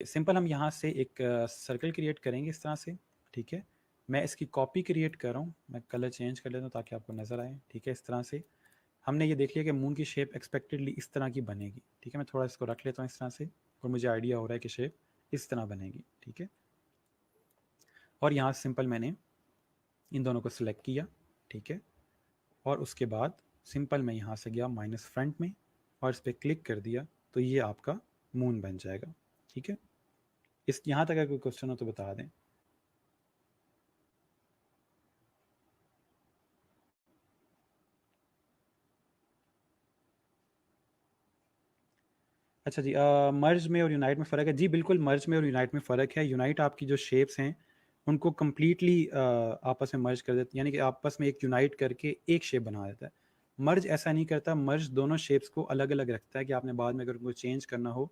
Simple हम यहाँ से एक सर्कल क्रिएट करेंगे इस तरह से, ठीक है। मैं इसकी कॉपी क्रिएट कर रहा हूँ, मैं कलर चेंज कर लेता हूँ ताकि आपको नज़र आए, ठीक है। इस तरह से हमने ये देख लिया कि मून की शेप एक्सपेक्टेडली इस तरह की बनेगी, ठीक है। मैं थोड़ा इसको रख लेता हूँ इस तरह से, और मुझे आइडिया हो रहा है कि शेप इस तरह बनेगी, ठीक है। और यहाँ सिंपल मैंने इन दोनों को सिलेक्ट किया, ठीक है। और उसके बाद सिंपल मैं यहाँ से गया माइनस फ्रंट में और इस पर क्लिक कर दिया, तो ये आपका मून बन जाएगा, ठीक है। इस यहाँ तक अगर कोई क्वेश्चन हो तो बता दें। अच्छा जी, मर्ज में और यूनाइट में फ़र्क है जी। बिल्कुल, मर्ज में और यूनाइट में फ़र्क है। यूनाइट आपकी जो शेप्स हैं उनको कम्प्लीटली आपस में मर्ज कर देते, यानी कि आपस में एक यूनाइट करके एक शेप बना देता है। मर्ज ऐसा नहीं करता, मर्ज दोनों शेप्स को अलग अलग रखता है कि आपने बाद में अगर उनको चेंज करना हो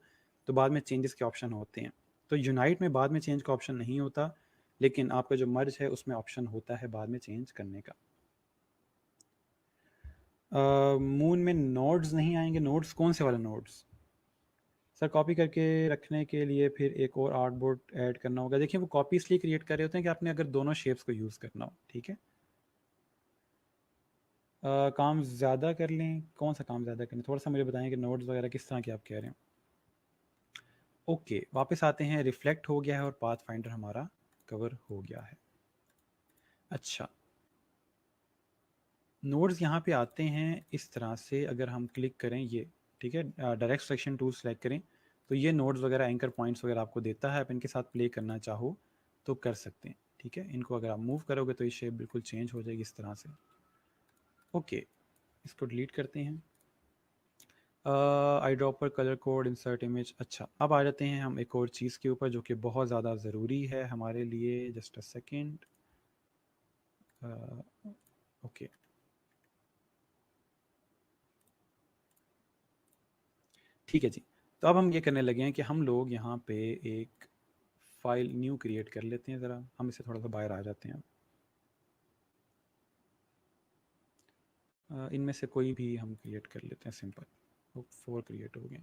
तो बाद में चेंजेस के ऑप्शन होते हैं। तो यूनाइट में बाद में चेंज का ऑप्शन नहीं होता, लेकिन आपका जो मर्ज है उसमें ऑप्शन होता है बाद में चेंज करने का। मून में नोड्स नहीं आएंगे। नोड्स कौन से वाले नोड्स? सर कॉपी करके रखने के लिए फिर एक और आर्टबोर्ड ऐड करना होगा। देखिए वो कॉपी इसलिए क्रिएट कर रहे होते हैं कि आपने अगर दोनों शेप्स को यूज़ करना हो, ठीक है। काम ज़्यादा कर लें, कौन सा काम ज़्यादा करें? थोड़ा सा मुझे बताएं कि नोट्स वगैरह किस तरह के आप कह रहे हैं। ओके, वापस आते हैं। रिफ्लेक्ट हो गया है और पाथ फाइंडर हमारा कवर हो गया है। अच्छा, नोड्स यहाँ पे आते हैं इस तरह से, अगर हम क्लिक करें ये, ठीक है, डायरेक्ट सिलेक्शन टूल सेलेक्ट करें तो ये नोड्स वगैरह एंकर पॉइंट्स वगैरह आपको देता है। आप इनके साथ प्ले करना चाहो तो कर सकते हैं, ठीक है। इनको अगर आप मूव करोगे तो ये शेप बिल्कुल चेंज हो जाएगी इस तरह से। ओके, इसको डिलीट करते हैं। आई ड्रॉप पर कलर कोड इंसर्ट इमेज। अच्छा, अब आ जाते हैं हम एक और चीज़ के ऊपर जो कि बहुत ज़्यादा ज़रूरी है हमारे लिए। Just a second. ओके, ठीक है जी। तो अब हम ये करने लगे हैं कि हम लोग यहाँ पे एक फाइल न्यू क्रिएट कर लेते हैं। ज़रा हम इससे थोड़ा सा बाहर आ जाते हैं। इनमें से कोई भी हम क्रिएट कर लेते हैं सिंपल। वो 4 क्रिएट हो गए।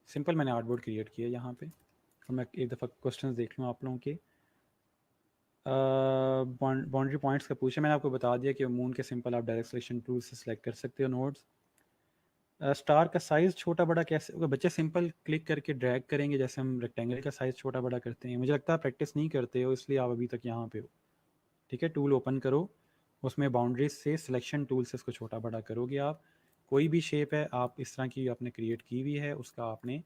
सिंपल मैंने आर्टबोर्ड क्रिएट किया यहाँ पे। और मैं एक दफ़ा क्वेश्चन देख लूँ आप लोगों के। बाउंड्री पॉइंट्स का पूछा, मैंने आपको बता दिया कि मून के सिंपल आप डायरेक्ट सिलेक्शन टूल से सिलेक्ट कर सकते हो नोड्स। स्टार का साइज़ छोटा बड़ा कैसे होगा? बच्चे सिंपल क्लिक करके ड्रैग करेंगे जैसे हम रेक्टेंगल का साइज़ छोटा बड़ा करते हैं। मुझे लगता है प्रैक्टिस नहीं करते हो इसलिए आप अभी तक यहाँ पे हो, ठीक है। टूल ओपन करो, उसमें बाउंड्रीज से सिलेक्शन टूल से इसको छोटा बड़ा करोगे आप। कोई भी शेप है आप इस तरह की आपने क्रिएट की हुई है, उसका आपने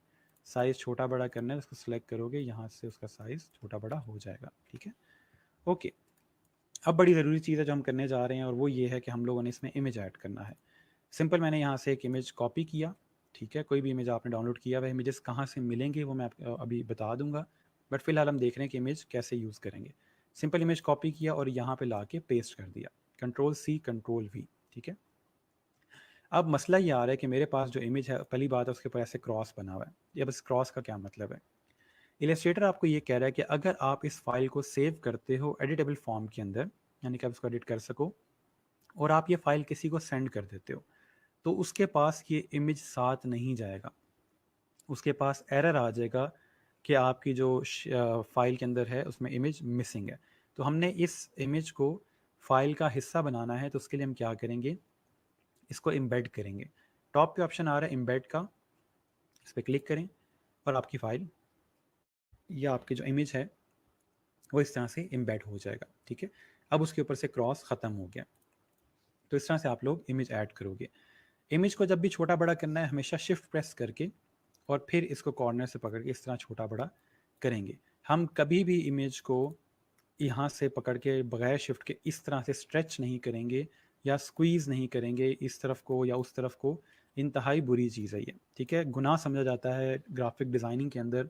साइज़ छोटा बड़ा करना है, उसको सिलेक्ट करोगे, यहाँ से उसका साइज़ छोटा बड़ा हो जाएगा, ठीक है। ओके, अब बड़ी ज़रूरी चीज़ है जो हम करने जा रहे हैं और वो ये है कि हम लोगों ने इसमें इमेज ऐड करना है। सिंपल मैंने यहाँ से एक इमेज कॉपी किया, ठीक है। कोई भी इमेज आपने डाउनलोड किया, वह इमेजेस कहाँ से मिलेंगे वो मैं आपको अभी बता दूंगा, बट फिलहाल हम देख रहे हैं कि इमेज कैसे यूज़ करेंगे। सिंपल इमेज कॉपी किया और यहाँ पे ला के पेस्ट कर दिया, कंट्रोल सी कंट्रोल वी, ठीक है। अब मसला ये आ रहा है कि मेरे पास जो इमेज है, पहली बात है उसके ऊपर ऐसे क्रॉस बना हुआ है। ये बस क्रॉस का क्या मतलब है? इलस्ट्रेटर आपको ये कह रहा है कि अगर आप इस फाइल को सेव करते हो एडिटेबल फॉर्म के अंदर, यानी कि आप इसको एडिट कर सको, और आप ये फाइल किसी को सेंड कर देते हो, तो उसके पास ये इमेज साथ नहीं जाएगा। उसके पास एरर आ जाएगा कि आपकी जो फाइल के अंदर है उसमें इमेज मिसिंग है। तो हमने इस इमेज को फाइल का हिस्सा बनाना है, तो उसके लिए हम क्या करेंगे, इसको एम्बेड करेंगे। टॉप पे ऑप्शन आ रहा है एम्बेड का, इस पर क्लिक करें और आपकी फ़ाइल या आपकी जो इमेज है वो इस तरह से एम्बेड हो जाएगा, ठीक है। अब उसके ऊपर से क्रॉस ख़त्म हो गया। तो इस तरह से आप लोग इमेज ऐड करोगे। इमेज को जब भी छोटा बड़ा करना है हमेशा शिफ्ट प्रेस करके और फिर इसको कॉर्नर से पकड़ के इस तरह छोटा बड़ा करेंगे। हम कभी भी इमेज को यहाँ से पकड़ के बगैर शिफ्ट के इस तरह से स्ट्रेच नहीं करेंगे या स्क्वीज़ नहीं करेंगे इस तरफ को या उस तरफ को। इंतहाई बुरी चीज़ है ये, ठीक है। गुनाह समझा जाता है ग्राफिक डिज़ाइनिंग के अंदर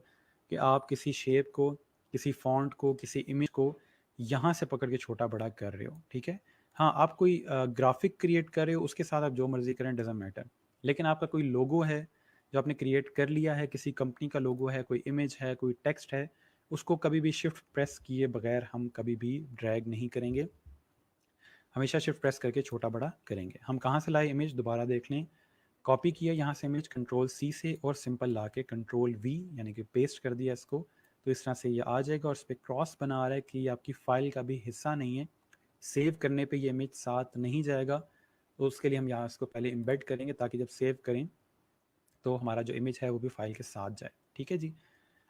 कि आप किसी शेप को, किसी फॉन्ट को, किसी इमेज को यहाँ से पकड़ के छोटा बड़ा कर रहे हो, ठीक है। हाँ, आप कोई ग्राफिक क्रिएट कर रहे हो उसके साथ आप जो मर्ज़ी करें, डज़न्ट मैटर। लेकिन आपका कोई लोगो है जो आपने क्रिएट कर लिया है, किसी कंपनी का लोगो है, कोई इमेज है, कोई टेक्स्ट है, उसको कभी भी शिफ्ट प्रेस किए बगैर हम कभी भी ड्रैग नहीं करेंगे। हमेशा शिफ्ट प्रेस करके छोटा बड़ा करेंगे। हम कहाँ से लाए इमेज, दोबारा देख लें। कॉपी किया यहाँ से इमेज कंट्रोल सी से और सिंपल ला के कंट्रोल वी यानी कि पेस्ट कर दिया इसको, तो इस तरह से ये आ जाएगा और इस पर क्रॉस बना रहा है कि ये आपकी फ़ाइल का भी हिस्सा नहीं है, सेव करने पे ये इमेज साथ नहीं जाएगा। तो उसके लिए हम यहाँ इसको पहले इम्बेड करेंगे ताकि जब सेव करें तो हमारा जो इमेज है वो भी फाइल के साथ जाए। ठीक है जी।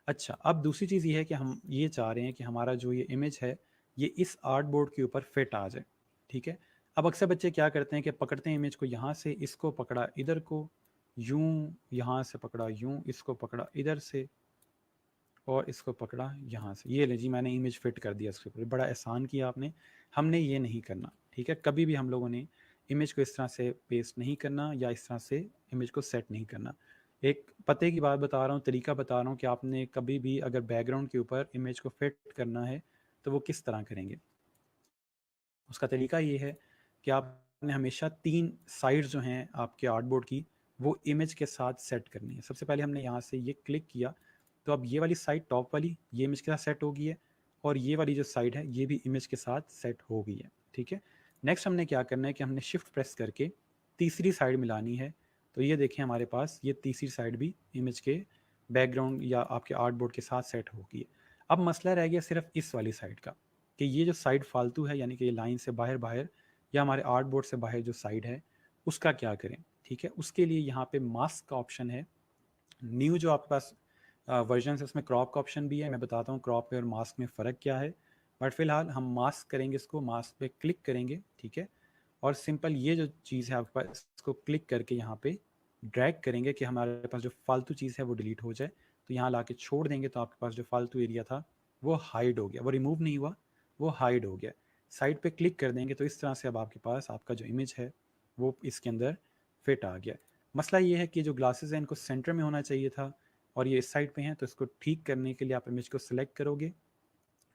अच्छा, अब दूसरी चीज़ ये है कि हम ये चाह रहे हैं कि हमारा जो ये इमेज है ये इस आर्ट बोर्ड के ऊपर फिट आ जाए। ठीक है। अब अक्सर बच्चे क्या करते हैं कि पकड़ते हैं इमेज को यहाँ से, इसको पकड़ा इधर को, यूं यहाँ से पकड़ा यूं, इसको पकड़ा इधर से और इसको पकड़ा यहाँ से, ये ले जी मैंने इमेज फिट कर दिया इसके ऊपर। बड़ा एहसान किया आपने, हमने ये नहीं करना। ठीक है, कभी भी हम लोगों ने इमेज को इस तरह से पेस्ट नहीं करना या इस तरह से इमेज को सेट नहीं करना। एक पते की बात बता रहा हूँ, तरीका बता रहा हूँ कि आपने कभी भी अगर बैकग्राउंड के ऊपर इमेज को फिट करना है तो वो किस तरह करेंगे। उसका तरीका ये है कि आपने हमेशा 3 साइड्स जो हैं आपके आर्टबोर्ड की वो इमेज के साथ सेट करनी है। सबसे पहले हमने यहाँ से ये क्लिक किया तो अब ये वाली साइड टॉप वाली ये इमेज के साथ सेट हो गई है और ये वाली जो साइड है ये भी इमेज के साथ सेट हो गई है। ठीक है, नेक्स्ट हमने क्या करना है कि हमने शिफ्ट प्रेस करके तीसरी साइड मिलानी है। तो ये देखें हमारे पास ये तीसरी साइड भी इमेज के बैकग्राउंड या आपके आर्टबोर्ड के साथ सेट हो गई है। अब मसला रह गया सिर्फ इस वाली साइड का कि ये जो साइड फालतू है यानी कि ये लाइन से बाहर बाहर या हमारे आर्ट बोर्ड से बाहर जो साइड है उसका क्या करें। ठीक है, उसके लिए यहाँ पे मास्क का ऑप्शन है। न्यू जो आपके पास वर्जन है उसमें क्रॉप का ऑप्शन भी है। मैं बताता हूँ क्रॉप और मास्क में फ़र्क क्या है, बट फिलहाल हम मास्क करेंगे, इसको मास्क पे क्लिक करेंगे। ठीक है, और सिंपल ये जो चीज़ है आपके पास इसको क्लिक करके यहाँ पे ड्रैग करेंगे कि हमारे पास जो फालतू चीज़ है वो डिलीट हो जाए। तो यहाँ ला के छोड़ देंगे तो आपके पास जो फालतू एरिया था वो हाइड हो गया, वो रिमूव नहीं हुआ, वो हाइड हो गया। साइड पे क्लिक कर देंगे तो इस तरह से अब आपके पास आपका जो इमेज है वो इसके अंदर फिट आ गया। मसला ये है कि जो ग्लासेस हैं इनको सेंटर में होना चाहिए था और ये इस साइड पे हैं, तो इसको ठीक करने के लिए आप इमेज को सिलेक्ट करोगे,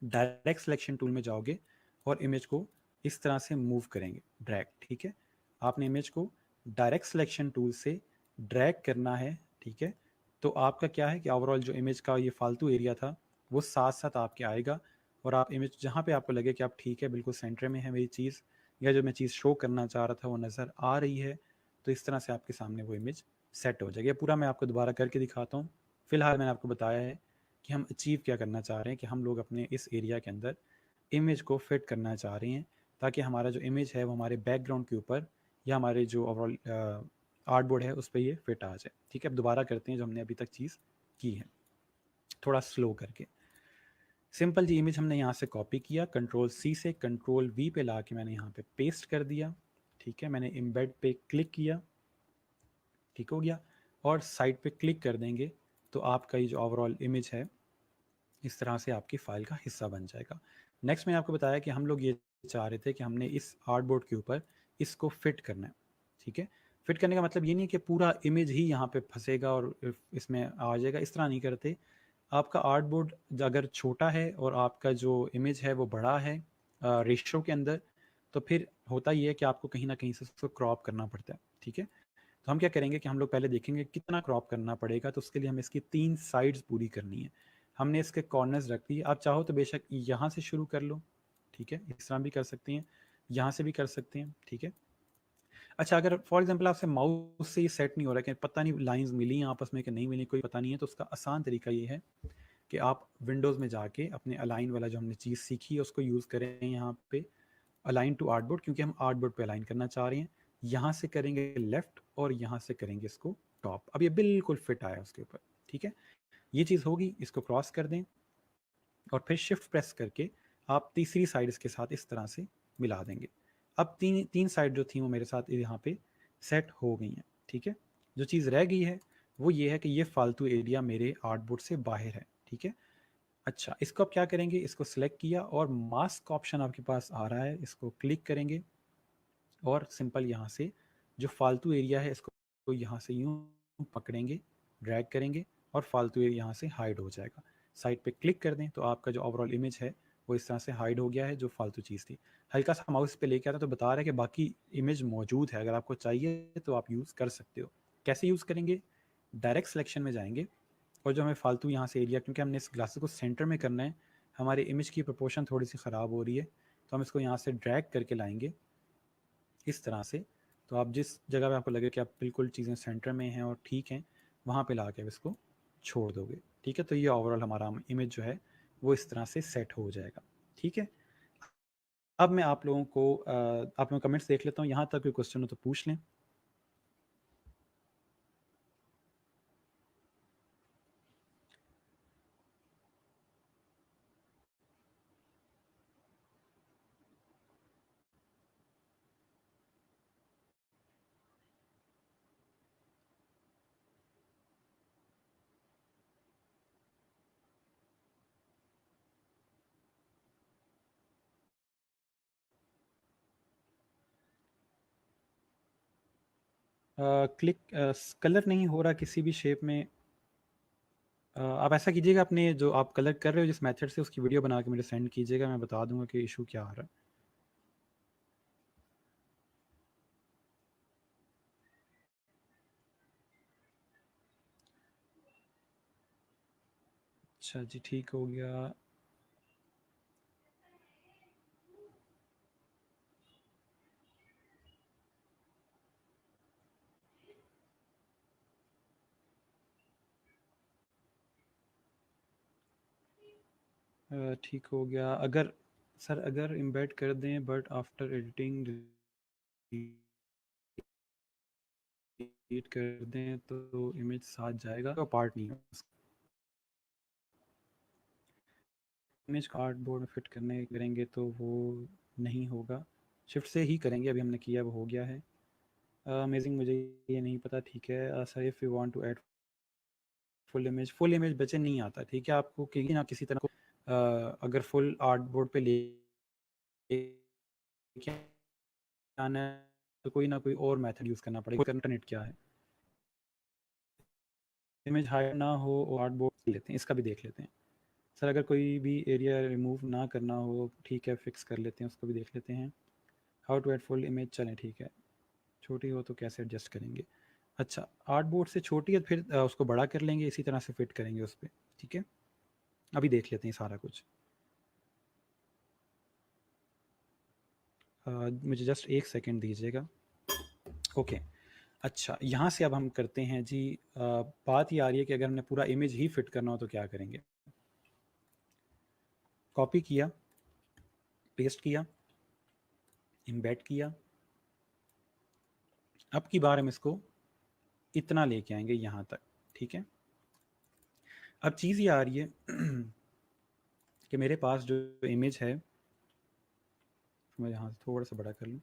डायरेक्ट सिलेक्शन टूल में जाओगे और इमेज को इस तरह से मूव करेंगे ड्रैग। ठीक है, आपने इमेज को डायरेक्ट सिलेक्शन टूल से ड्रैग करना है। ठीक है, तो आपका क्या है कि ओवरऑल जो इमेज का ये फालतू एरिया था वो साथ साथ आपके आएगा और आप इमेज जहाँ पे आपको लगे कि आप ठीक है बिल्कुल सेंटर में है मेरी चीज़ या जो मैं चीज़ शो करना चाह रहा था वो नज़र आ रही है, तो इस तरह से आपके सामने वो इमेज सेट हो जाएगी। पूरा मैं आपको दोबारा करके दिखाता हूँ। फिलहाल मैंने आपको बताया है कि हम अचीव क्या करना चाह रहे हैं कि हम लोग अपने इस एरिया के अंदर इमेज को फिट करना चाह रहे हैं ताकि हमारा जो इमेज है वो हमारे बैकग्राउंड के ऊपर या हमारे जो ओवरऑल आर्ट बोर्ड है उस पर ये फिट आ जाए। ठीक है, अब दोबारा करते हैं जो हमने अभी तक चीज़ की है थोड़ा स्लो करके। सिंपल जी, इमेज हमने यहाँ से कॉपी किया, कंट्रोल सी से कंट्रोल वी पे ला के मैंने यहाँ पे पेस्ट कर दिया। ठीक है, मैंने इम्बेड पे क्लिक किया, ठीक हो गया, और साइड पे क्लिक कर देंगे तो आपका ये जो ओवरऑल इमेज है इस तरह से आपकी फ़ाइल का हिस्सा बन जाएगा। नेक्स्ट मैंने आपको बताया कि हम लोग ये चाह रहे थे कि हमने इस आर्ट बोर्ड के ऊपर इसको फिट करना है। ठीक है, फिट करने का मतलब ये नहीं कि पूरा इमेज ही यहाँ पे फंसेगा और इसमें आ जाएगा, इस तरह नहीं करते। आपका आर्ट बोर्ड अगर छोटा है और आपका जो इमेज है वो बड़ा है रेशो के अंदर, तो फिर होता ये है कि आपको कहीं ना कहीं से उसको क्रॉप करना पड़ता है। ठीक है, तो हम क्या करेंगे कि हम लोग पहले देखेंगे कितना क्रॉप करना पड़ेगा। तो उसके लिए हमें इसकी 3 साइड्स पूरी करनी है। हमने इसके कॉर्नर्स रख दिए, आप चाहो तो बेशक यहाँ से शुरू कर लो। ठीक है, इस तरह भी कर सकते हैं, यहाँ से भी कर सकते हैं। ठीक है, अच्छा अगर फॉर एग्जांपल आपसे माउस से ये सेट नहीं हो रहा है कि पता नहीं लाइंस मिली हैं आपस में कि नहीं मिली, कोई पता नहीं है, तो उसका आसान तरीका ये है कि आप विंडोज़ में जाके अपने अलाइन वाला जो हमने चीज़ सीखी है उसको यूज़ करें यहाँ पे, अलाइन टू आर्टबोर्ड, क्योंकि हम आर्टबोर्ड पे अलाइन करना चाह रहे हैं। यहाँ से करेंगे लेफ्ट और यहाँ से करेंगे इसको टॉप। अब ये बिल्कुल फिट आया उसके ऊपर। ठीक है, ये चीज़ होगी, इसको क्रॉस कर दें और फिर शिफ्ट प्रेस करके आप तीसरी साइड इसके साथ इस तरह से मिला देंगे। अब तीन साइड जो थी वो मेरे साथ यहाँ पे सेट हो गई हैं। ठीक है, जो चीज़ रह गई है वो ये है कि ये फालतू एरिया मेरे आर्टबोर्ड से बाहर है। ठीक है, अच्छा इसको आप क्या करेंगे, इसको सिलेक्ट किया और मास्क ऑप्शन आपके पास आ रहा है, इसको क्लिक करेंगे और सिंपल यहाँ से जो फालतू एरिया है इसको यहाँ से यूँ पकड़ेंगे, ड्रैग करेंगे और फालतू एरिया यहाँ से हाइड हो जाएगा। साइड पे क्लिक कर दें तो आपका जो ओवरऑल इमेज है वो इस तरह से हाइड हो गया है जो फालतू चीज़ थी। हल्का सा माउस पे लेके आता तो बता रहा है कि बाकी इमेज मौजूद है, अगर आपको चाहिए तो आप यूज़ कर सकते हो। कैसे यूज़ करेंगे, डायरेक्ट सिलेक्शन में जाएंगे और जो हमें फालतू यहाँ से एरिया, क्योंकि हमने इस ग्लासेस को सेंटर में करना है, हमारे इमेज की प्रोपोर्शन थोड़ी सी ख़राब हो रही है, तो हम इसको यहाँ से ड्रैग करके लाएंगे इस तरह से तो आप जिस जगह पे आपको लगे कि आप बिल्कुल चीज़ें सेंटर में हैं और ठीक हैं, वहाँ पे ला के इसको छोड़ दोगे। ठीक है, तो ये ओवरऑल हमारा इमेज जो है वो इस तरह से सेट हो जाएगा। ठीक है, अब मैं आप लोगों को आप लोगों कमेंट्स देख लेता हूँ, यहाँ तक कोई क्वेश्चन हो तो पूछ लें। क्लिक कलर नहीं हो रहा किसी भी शेप में। आप ऐसा कीजिएगा, अपने जो आप कलर कर रहे हो जिस मेथड से, उसकी वीडियो बना के मुझे सेंड कीजिएगा, मैं बता दूंगा कि इशू क्या आ रहा है। अच्छा जी, ठीक हो गया। ठीक हो गया। अगर सर अगर इम्बेड कर दें बट आफ्टर एडिटिंग डिलीट कर दें तो इमेज साथ जाएगा, तो पार्ट नहीं है। इमेज कार्डबोर्ड में फिट करने करेंगे तो वो नहीं होगा, शिफ्ट से ही करेंगे। अभी हमने किया, वो हो गया है। अमेजिंग, मुझे ये नहीं पता। ठीक है sir, if you want to add full image बचे नहीं आता। ठीक है, आपको किसी ना किसी तरह को अगर फुल आर्ट बोर्ड पे ले आना है तो कोई ना कोई और मेथड यूज़ करना पड़ेगा। इंटरनेट क्या है, इमेज हाइड ना हो और आर्ट बोर्ड लेते हैं, इसका भी देख लेते हैं। सर अगर कोई भी एरिया रिमूव ना करना हो, ठीक है फिक्स कर लेते हैं, उसको भी देख लेते हैं। How to add full image, चलें ठीक है। छोटी हो तो कैसे एडजस्ट करेंगे? अच्छा, आर्ट बोर्ड से छोटी है फिर उसको बड़ा कर लेंगे, इसी तरह से फिट करेंगे उस पर। ठीक है, अभी देख लेते हैं सारा कुछ। मुझे जस्ट एक सेकेंड दीजिएगा। ओके, अच्छा यहाँ से अब हम करते हैं जी। बात ये आ रही है कि अगर हमने पूरा इमेज ही फिट करना हो तो क्या करेंगे। कॉपी किया, पेस्ट किया, इम्बेड किया। अब की बार हम इसको इतना लेके आएंगे यहाँ तक। ठीक है, अब चीज़ ये आ रही है कि मेरे पास जो इमेज है, मैं यहाँ से थोड़ा सा बड़ा कर लूँ।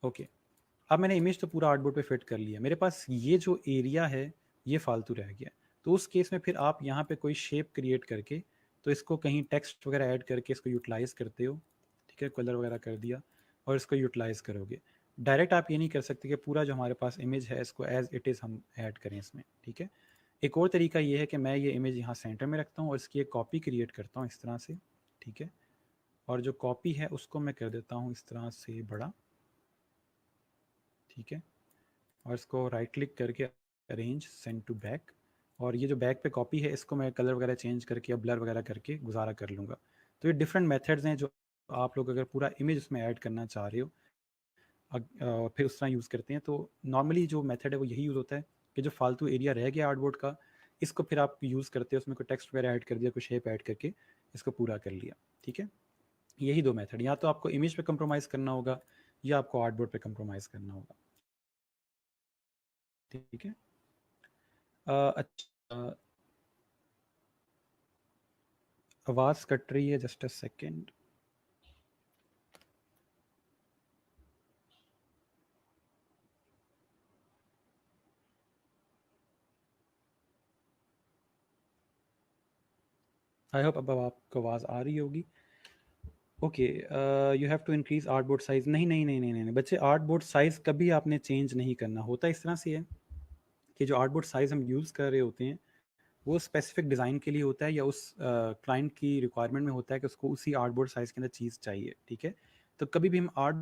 ओके, अब मैंने इमेज तो पूरा आर्टबोर्ड पे फिट कर लिया, मेरे पास ये जो एरिया है ये फालतू रह गया। तो उस केस में फिर आप यहाँ पे कोई शेप क्रिएट करके, तो इसको कहीं टेक्स्ट वगैरह ऐड करके इसको यूटिलाइज़ करते हो। ठीक है, कलर वगैरह कर दिया और इसको यूटिलाइज़ करोगे। डायरेक्ट आप ये नहीं कर सकते कि पूरा जो हमारे पास इमेज है इसको एज इट इज़ हम ऐड करें इसमें। ठीक है, एक और तरीका ये है कि मैं ये इमेज यहाँ सेंटर में रखता हूँ और इसकी एक कॉपी क्रिएट करता हूँ इस तरह से। ठीक है, और जो कॉपी है उसको मैं कर देता हूँ इस तरह से बड़ा। ठीक है, और इसको राइट क्लिक करके अरेंज सेंड टू बैक, और ये जो बैक पे कॉपी है इसको मैं कलर वगैरह चेंज करके या ब्लर वगैरह करके गुजारा कर लूँगा। तो ये डिफरेंट मेथड्स हैं जो आप लोग अगर पूरा इमेज उसमें ऐड करना चाह रहे हो फिर उस तरह यूज़ करते हैं। तो नॉर्मली जो मेथड है वो यही यूज़ होता है कि जो फालतू एरिया रह गया आर्टबोर्ड का, इसको फिर आप यूज़ करते हो, उसमें कोई टेक्स्ट वगैरह ऐड कर दिया, कोई शेप ऐड करके इसको पूरा कर लिया। ठीक है, यही दो मेथड, या तो आपको इमेज पे कंप्रोमाइज़ करना होगा या आपको आर्टबोर्ड पे कंप्रोमाइज़ करना होगा। ठीक है, अच्छा, आवाज़ कट रही है, just a second. I hope अब आपको आवाज़ आ रही होगी। Okay, you have to increase art board size. नहीं नहीं नहीं नहीं नहीं बच्चे, आर्ट बोर्ड साइज़ कभी आपने चेंज नहीं करना होता। इस तरह से है कि जो आर्ट बोर्ड साइज़ हम यूज़ कर रहे होते हैं वो स्पेसिफिक डिज़ाइन के लिए होता है या उस क्लाइंट की रिक्वायरमेंट में होता है कि उसको उसी आर्ट बोर्ड साइज़ के अंदर चीज़ चाहिए। ठीक है, तो कभी भी हम आर्ट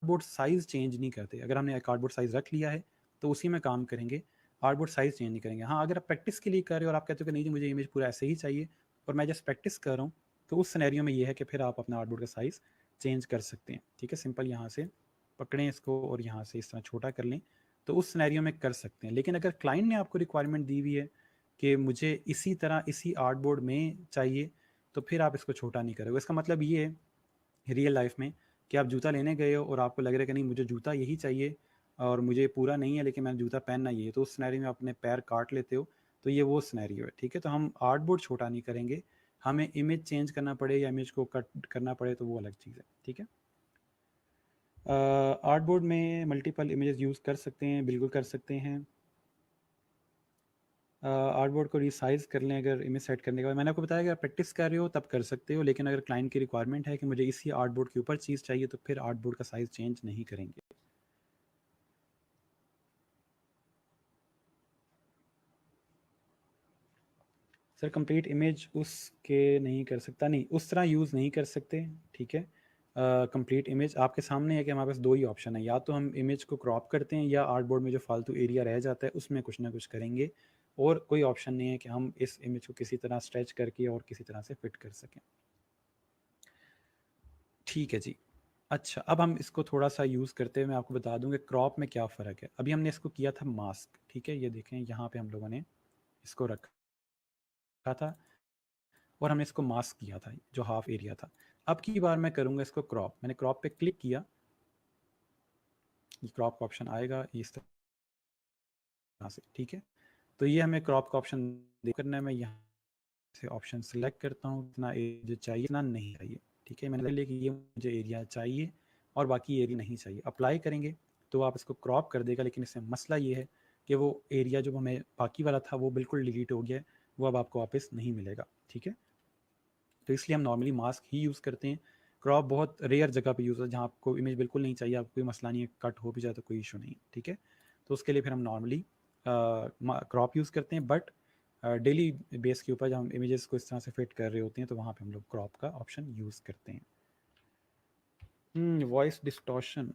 बोर्ड साइज़ चेंज नहीं करते। अगर हमने एक आर्ट बोर्ड साइज़ रख लिया है तो उसी में काम करेंगे, आर्ट बोर्ड साइज़ चेंज नहीं करेंगे। हाँ, अगर आप प्रैक्टिस के लिए कर रहे हो और आप कहते हो कि नहीं जी मुझे इमेज पूरा ऐसे ही चाहिए और मैं जस्ट प्रैक्टिस कर रहा हूँ, तो उस सिनेरियो में ये है कि फिर आप अपना आर्ट बोर्ड का साइज़ चेंज कर सकते हैं। ठीक है, सिंपल यहाँ से पकड़ें इसको और यहाँ से इस तरह छोटा कर लें, तो उस सिनेरियो में कर सकते हैं। लेकिन अगर क्लाइंट ने आपको रिक्वायरमेंट दी हुई है कि मुझे इसी तरह इसी आर्टबोर्ड में चाहिए, तो फिर आप इसको छोटा नहीं करोगे। इसका मतलब ये है रियल लाइफ में कि आप जूता लेने गए हो और आपको लग रहा है कि नहीं मुझे जूता यही चाहिए और मुझे पूरा नहीं है लेकिन मैंने जूता पहनना ही है, तो उस सिनेरियो में अपने पैर काट लेते हो, तो ये वो सिनेरियो है। ठीक है, तो हम आर्टबोर्ड छोटा नहीं करेंगे, हमें इमेज चेंज करना पड़े या इमेज को कट करना पड़े तो वो अलग चीज़ है। ठीक है, आर्टबोर्ड में मल्टीपल इमेजेस यूज़ कर सकते हैं, बिल्कुल कर सकते हैं। आर्टबोर्ड को रिसाइज कर लें अगर इमेज सेट करने के बाद। मैंने आपको बताया कि आप प्रैक्टिस कर रहे हो तब कर सकते हो, लेकिन अगर क्लाइंट की रिक्वायरमेंट है कि मुझे इसी आर्टबोर्ड के ऊपर चीज़ चाहिए तो फिर आर्टबोर्ड का साइज़ चेंज नहीं करेंगे। सर कंप्लीट इमेज उसके नहीं कर सकता, नहीं उस तरह यूज़ नहीं कर सकते। ठीक है, कंप्लीट इमेज आपके सामने है कि हमारे पास दो ही ऑप्शन है, या तो हम इमेज को क्रॉप करते हैं या आर्टबोर्ड में जो फालतू एरिया रह जाता है उसमें कुछ ना कुछ करेंगे, और कोई ऑप्शन नहीं है कि हम इस इमेज को किसी तरह स्ट्रेच करके और किसी तरह से फिट कर सकें। ठीक है जी। अच्छा, अब हम इसको थोड़ा सा यूज़ करते हुए मैं आपको बता दूं कि क्रॉप में क्या फ़र्क है। अभी हमने इसको किया था मास्क, ठीक है, ये देखें यहाँ पे हम लोगों ने इसको रखा था और हमने इसको मास्क किया था जो हाफ एरिया था। अब की बार मैं करूँगा इसको क्रॉप। मैंने क्रॉप पे क्लिक किया, ये क्रॉप का ऑप्शन आएगा इस तरह से। ठीक है, तो ये हमें क्रॉप का ऑप्शन करना है। मैं यहाँ से ऑप्शन सेलेक्ट करता हूँ, इतना एरिया चाहिए इतना नहीं चाहिए। ठीक है, मैंने लिया कि ये मुझे एरिया चाहिए और बाकी एरिया नहीं चाहिए। अप्लाई करेंगे तो आप इसको क्रॉप कर देगा, लेकिन इसमें मसला ये है कि वो एरिया जो हमें बाकी वाला था वो बिल्कुल डिलीट हो गया है, वो अब आपको वापस नहीं मिलेगा। ठीक है, तो इसलिए हम नॉर्मली मास्क ही यूज़ करते हैं। क्रॉप बहुत रेयर जगह पे यूज़ होता है जहाँ आपको इमेज बिल्कुल नहीं चाहिए, आपको कोई मसला नहीं है, कट हो भी जाए तो कोई इशू नहीं है। ठीक है, तो उसके लिए फिर हम नॉर्मली क्रॉप यूज़ करते हैं, बट डेली बेस के ऊपर जब हम इमेजेस को इस तरह से फिट कर रहे होते हैं तो वहाँ पे हम लोग क्रॉप का ऑप्शन यूज़ करते हैं। वॉइस डिस्टॉर्शन,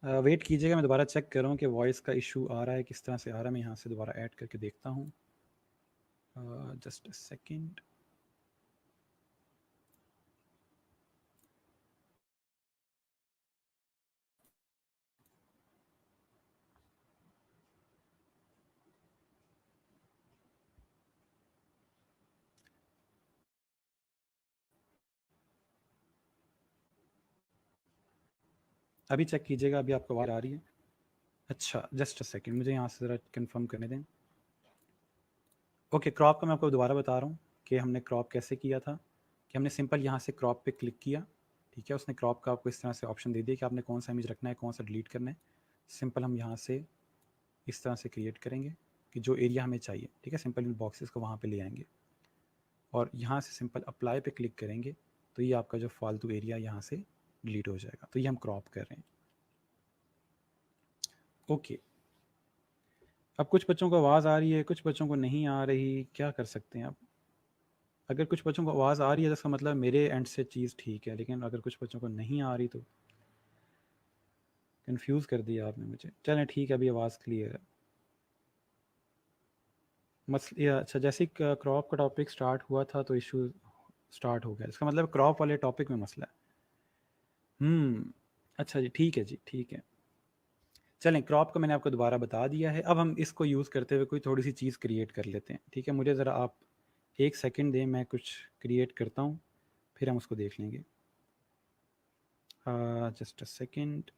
वेट कीजिएगा, मैं दोबारा चेक कर रहा हूँ कि वॉइस का इशू आ रहा है किस तरह से आ रहा है। मैं यहाँ से दोबारा ऐड करके देखता हूँ, जस्ट अ सेकेंड। अभी चेक कीजिएगा, अभी आपको आवाज़ आ रही है? अच्छा, जस्ट अ सेकेंड, मुझे यहाँ से ज़रा कंफर्म करने दें। ओके, क्रॉप का मैं आपको दोबारा बता रहा हूँ कि हमने क्रॉप कैसे किया था। कि हमने सिंपल यहाँ से क्रॉप पे क्लिक किया, ठीक है, उसने क्रॉप का आपको इस तरह से ऑप्शन दे दिया कि आपने कौन सा इमेज रखना है, कौन सा डिलीट करना है। सिंपल हम यहाँ से इस तरह से क्रिएट करेंगे कि जो एरिया हमें चाहिए। ठीक है, सिंपल इन बॉक्सेस को वहाँ पे ले आएंगे और यहाँ से सिंपल अप्लाई पे क्लिक करेंगे, तो ये आपका जो फालतू एरिया यहाँ से डिलीट हो जाएगा। तो ये हम क्रॉप कर रहे हैं। ओके, अब कुछ बच्चों को आवाज़ आ रही है, कुछ बच्चों को नहीं आ रही, क्या कर सकते हैं अब? अगर कुछ बच्चों को आवाज़ आ रही है तो इसका मतलब मेरे एंड से चीज़ ठीक है, लेकिन अगर कुछ बच्चों को नहीं आ रही तो कंफ्यूज कर दिया आपने मुझे। चलें ठीक है, अभी आवाज़ क्लियर है। मसला अच्छा, जैसे ही क्रॉप का टॉपिक स्टार्ट हुआ था तो इशू स्टार्ट हो गया, इसका मतलब क्रॉप वाले टॉपिक में मसला है। अच्छा जी, ठीक है जी, ठीक है। चलें, क्रॉप का मैंने आपको दोबारा बता दिया है। अब हम इसको यूज़ करते हुए कोई थोड़ी सी चीज़ क्रिएट कर लेते हैं। ठीक है, मुझे ज़रा आप एक सेकंड दें, मैं कुछ क्रिएट करता हूँ, फिर हम उसको देख लेंगे। Just a second.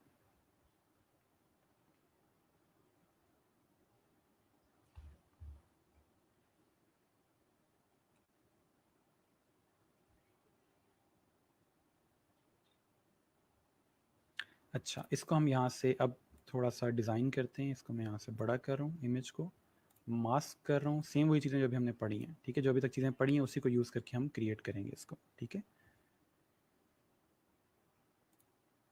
अच्छा, इसको हम यहाँ से अब थोड़ा सा डिज़ाइन करते हैं। इसको मैं यहाँ से बड़ा कर रहा हूँ, इमेज को मास्क कर रहा हूँ। सेम वही चीज़ें जो अभी हमने पढ़ी हैं। ठीक है, जो अभी तक चीज़ें पढ़ी हैं उसी को यूज़ करके हम क्रिएट करेंगे इसको। ठीक है,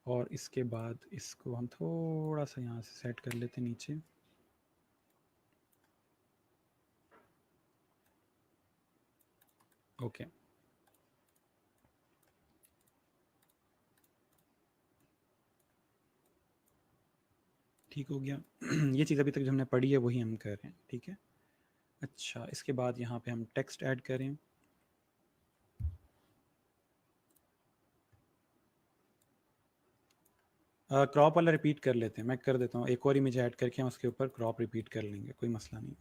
और इसके बाद इसको हम थोड़ा सा यहाँ से सेट कर लेते हैं नीचे। ओके ठीक हो गया। ये चीज़ अभी तक जो हमने पढ़ी है वही हम कर रहे हैं, ठीक है। अच्छा, इसके बाद यहाँ पे हम टेक्स्ट ऐड करें। क्रॉप वाला रिपीट कर लेते हैं, मैं कर देता हूँ, एक और इमेज ऐड करके हम उसके ऊपर क्रॉप रिपीट कर लेंगे, कोई मसला नहीं।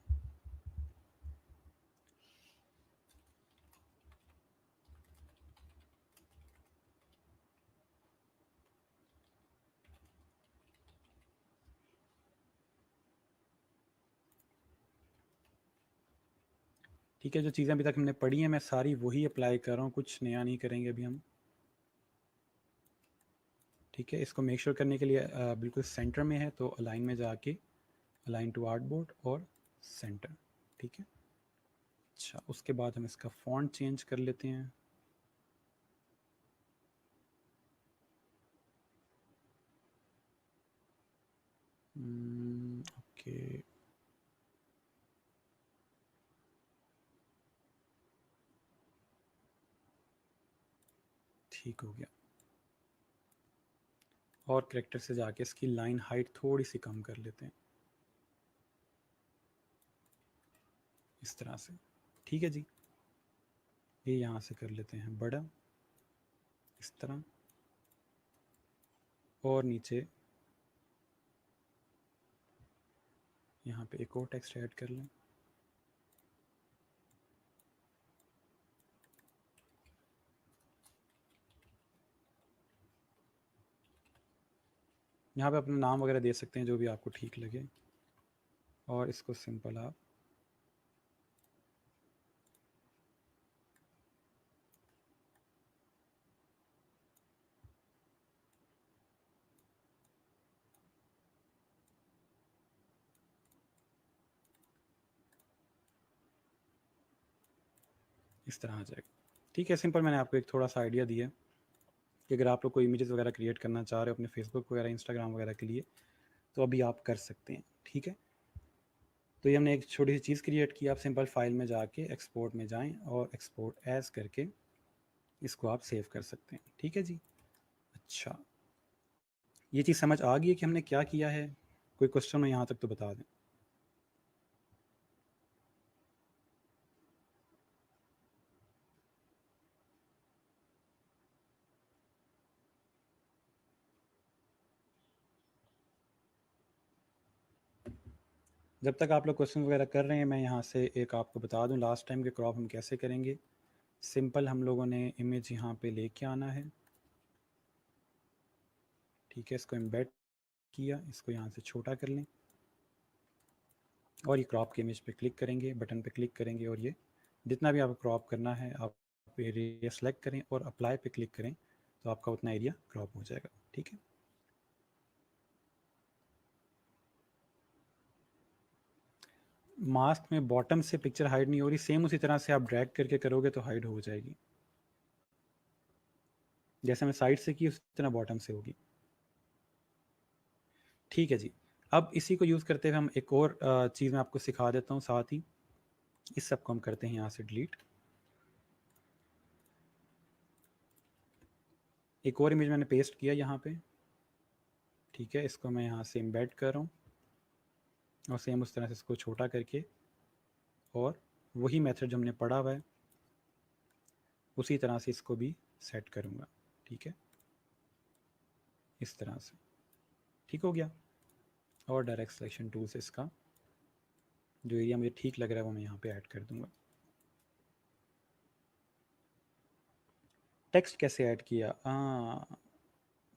ठीक है, जो चीज़ें अभी तक हमने पढ़ी हैं मैं सारी वही अप्लाई कर रहा हूँ, कुछ नया नहीं करेंगे अभी हम। ठीक है, इसको मेक श्योर करने के लिए बिल्कुल सेंटर में है, तो अलाइन में जाके अलाइन टू आर्टबोर्ड और सेंटर, ठीक है। अच्छा, उसके बाद हम इसका फॉन्ट चेंज कर लेते हैं। ओके ठीक हो गया। और करेक्टर से जाके इसकी लाइन हाइट थोड़ी सी कम कर लेते हैं, इस तरह से, ठीक है जी। ये यहाँ से कर लेते हैं बड़ा, इस तरह, और नीचे यहाँ पे एक और टेक्स्ट ऐड कर लें। यहाँ पे अपना नाम वगैरह दे सकते हैं जो भी आपको ठीक लगे, और इसको सिंपल आप इस तरह आ जाएगा, ठीक है। सिंपल मैंने आपको एक थोड़ा सा आइडिया दिया कि अगर आप लोग कोई इमेजेस वगैरह क्रिएट करना चाह रहे हो अपने फेसबुक वगैरह इंस्टाग्राम वगैरह के लिए, तो अभी आप कर सकते हैं, ठीक है। तो ये हमने एक छोटी सी चीज़ क्रिएट की, आप सिंपल फाइल में जाके एक्सपोर्ट में जाएं और एक्सपोर्ट एज करके इसको आप सेव कर सकते हैं, ठीक है जी। अच्छा, ये चीज़ समझ आ गई है कि हमने क्या किया है? कोई क्वेश्चन हो यहाँ तक तो बता दें। जब तक आप लोग क्वेश्चन वगैरह कर रहे हैं, मैं यहाँ से एक आपको बता दूं लास्ट टाइम के क्रॉप हम कैसे करेंगे। सिंपल हम लोगों ने इमेज यहाँ पे लेके आना है, ठीक है। इसको एम्बेड किया, इसको यहाँ से छोटा कर लें, और ये क्रॉप के इमेज पे क्लिक करेंगे, बटन पे क्लिक करेंगे, और ये जितना भी आपको क्रॉप करना है आप एरिया सेलेक्ट करें और अप्लाई पे क्लिक करें, तो आपका उतना एरिया क्रॉप हो जाएगा, ठीक है। मास्क में बॉटम से पिक्चर हाइड नहीं हो रही, सेम उसी तरह से आप ड्रैग करके करोगे तो हाइड हो जाएगी, जैसे मैं साइड से की उसी तरह बॉटम से होगी, ठीक है जी। अब इसी को यूज़ करते हुए हम एक और चीज़ मैं आपको सिखा देता हूँ साथ ही। इस सब को हम करते हैं यहाँ से डिलीट। एक और इमेज मैंने पेस्ट किया यहाँ पे, ठीक है। इसको मैं यहाँ से एम्बेड कर रहा हूँ, और सेम उस तरह से इसको छोटा करके, और वही मेथड जो हमने पढ़ा हुआ है उसी तरह से इसको भी सेट करूँगा, ठीक है, इस तरह से, ठीक हो गया। और डायरेक्ट सिलेक्शन टूल से इसका जो एरिया मुझे ठीक लग रहा है वो मैं यहाँ पे ऐड कर दूँगा। टेक्स्ट कैसे ऐड किया?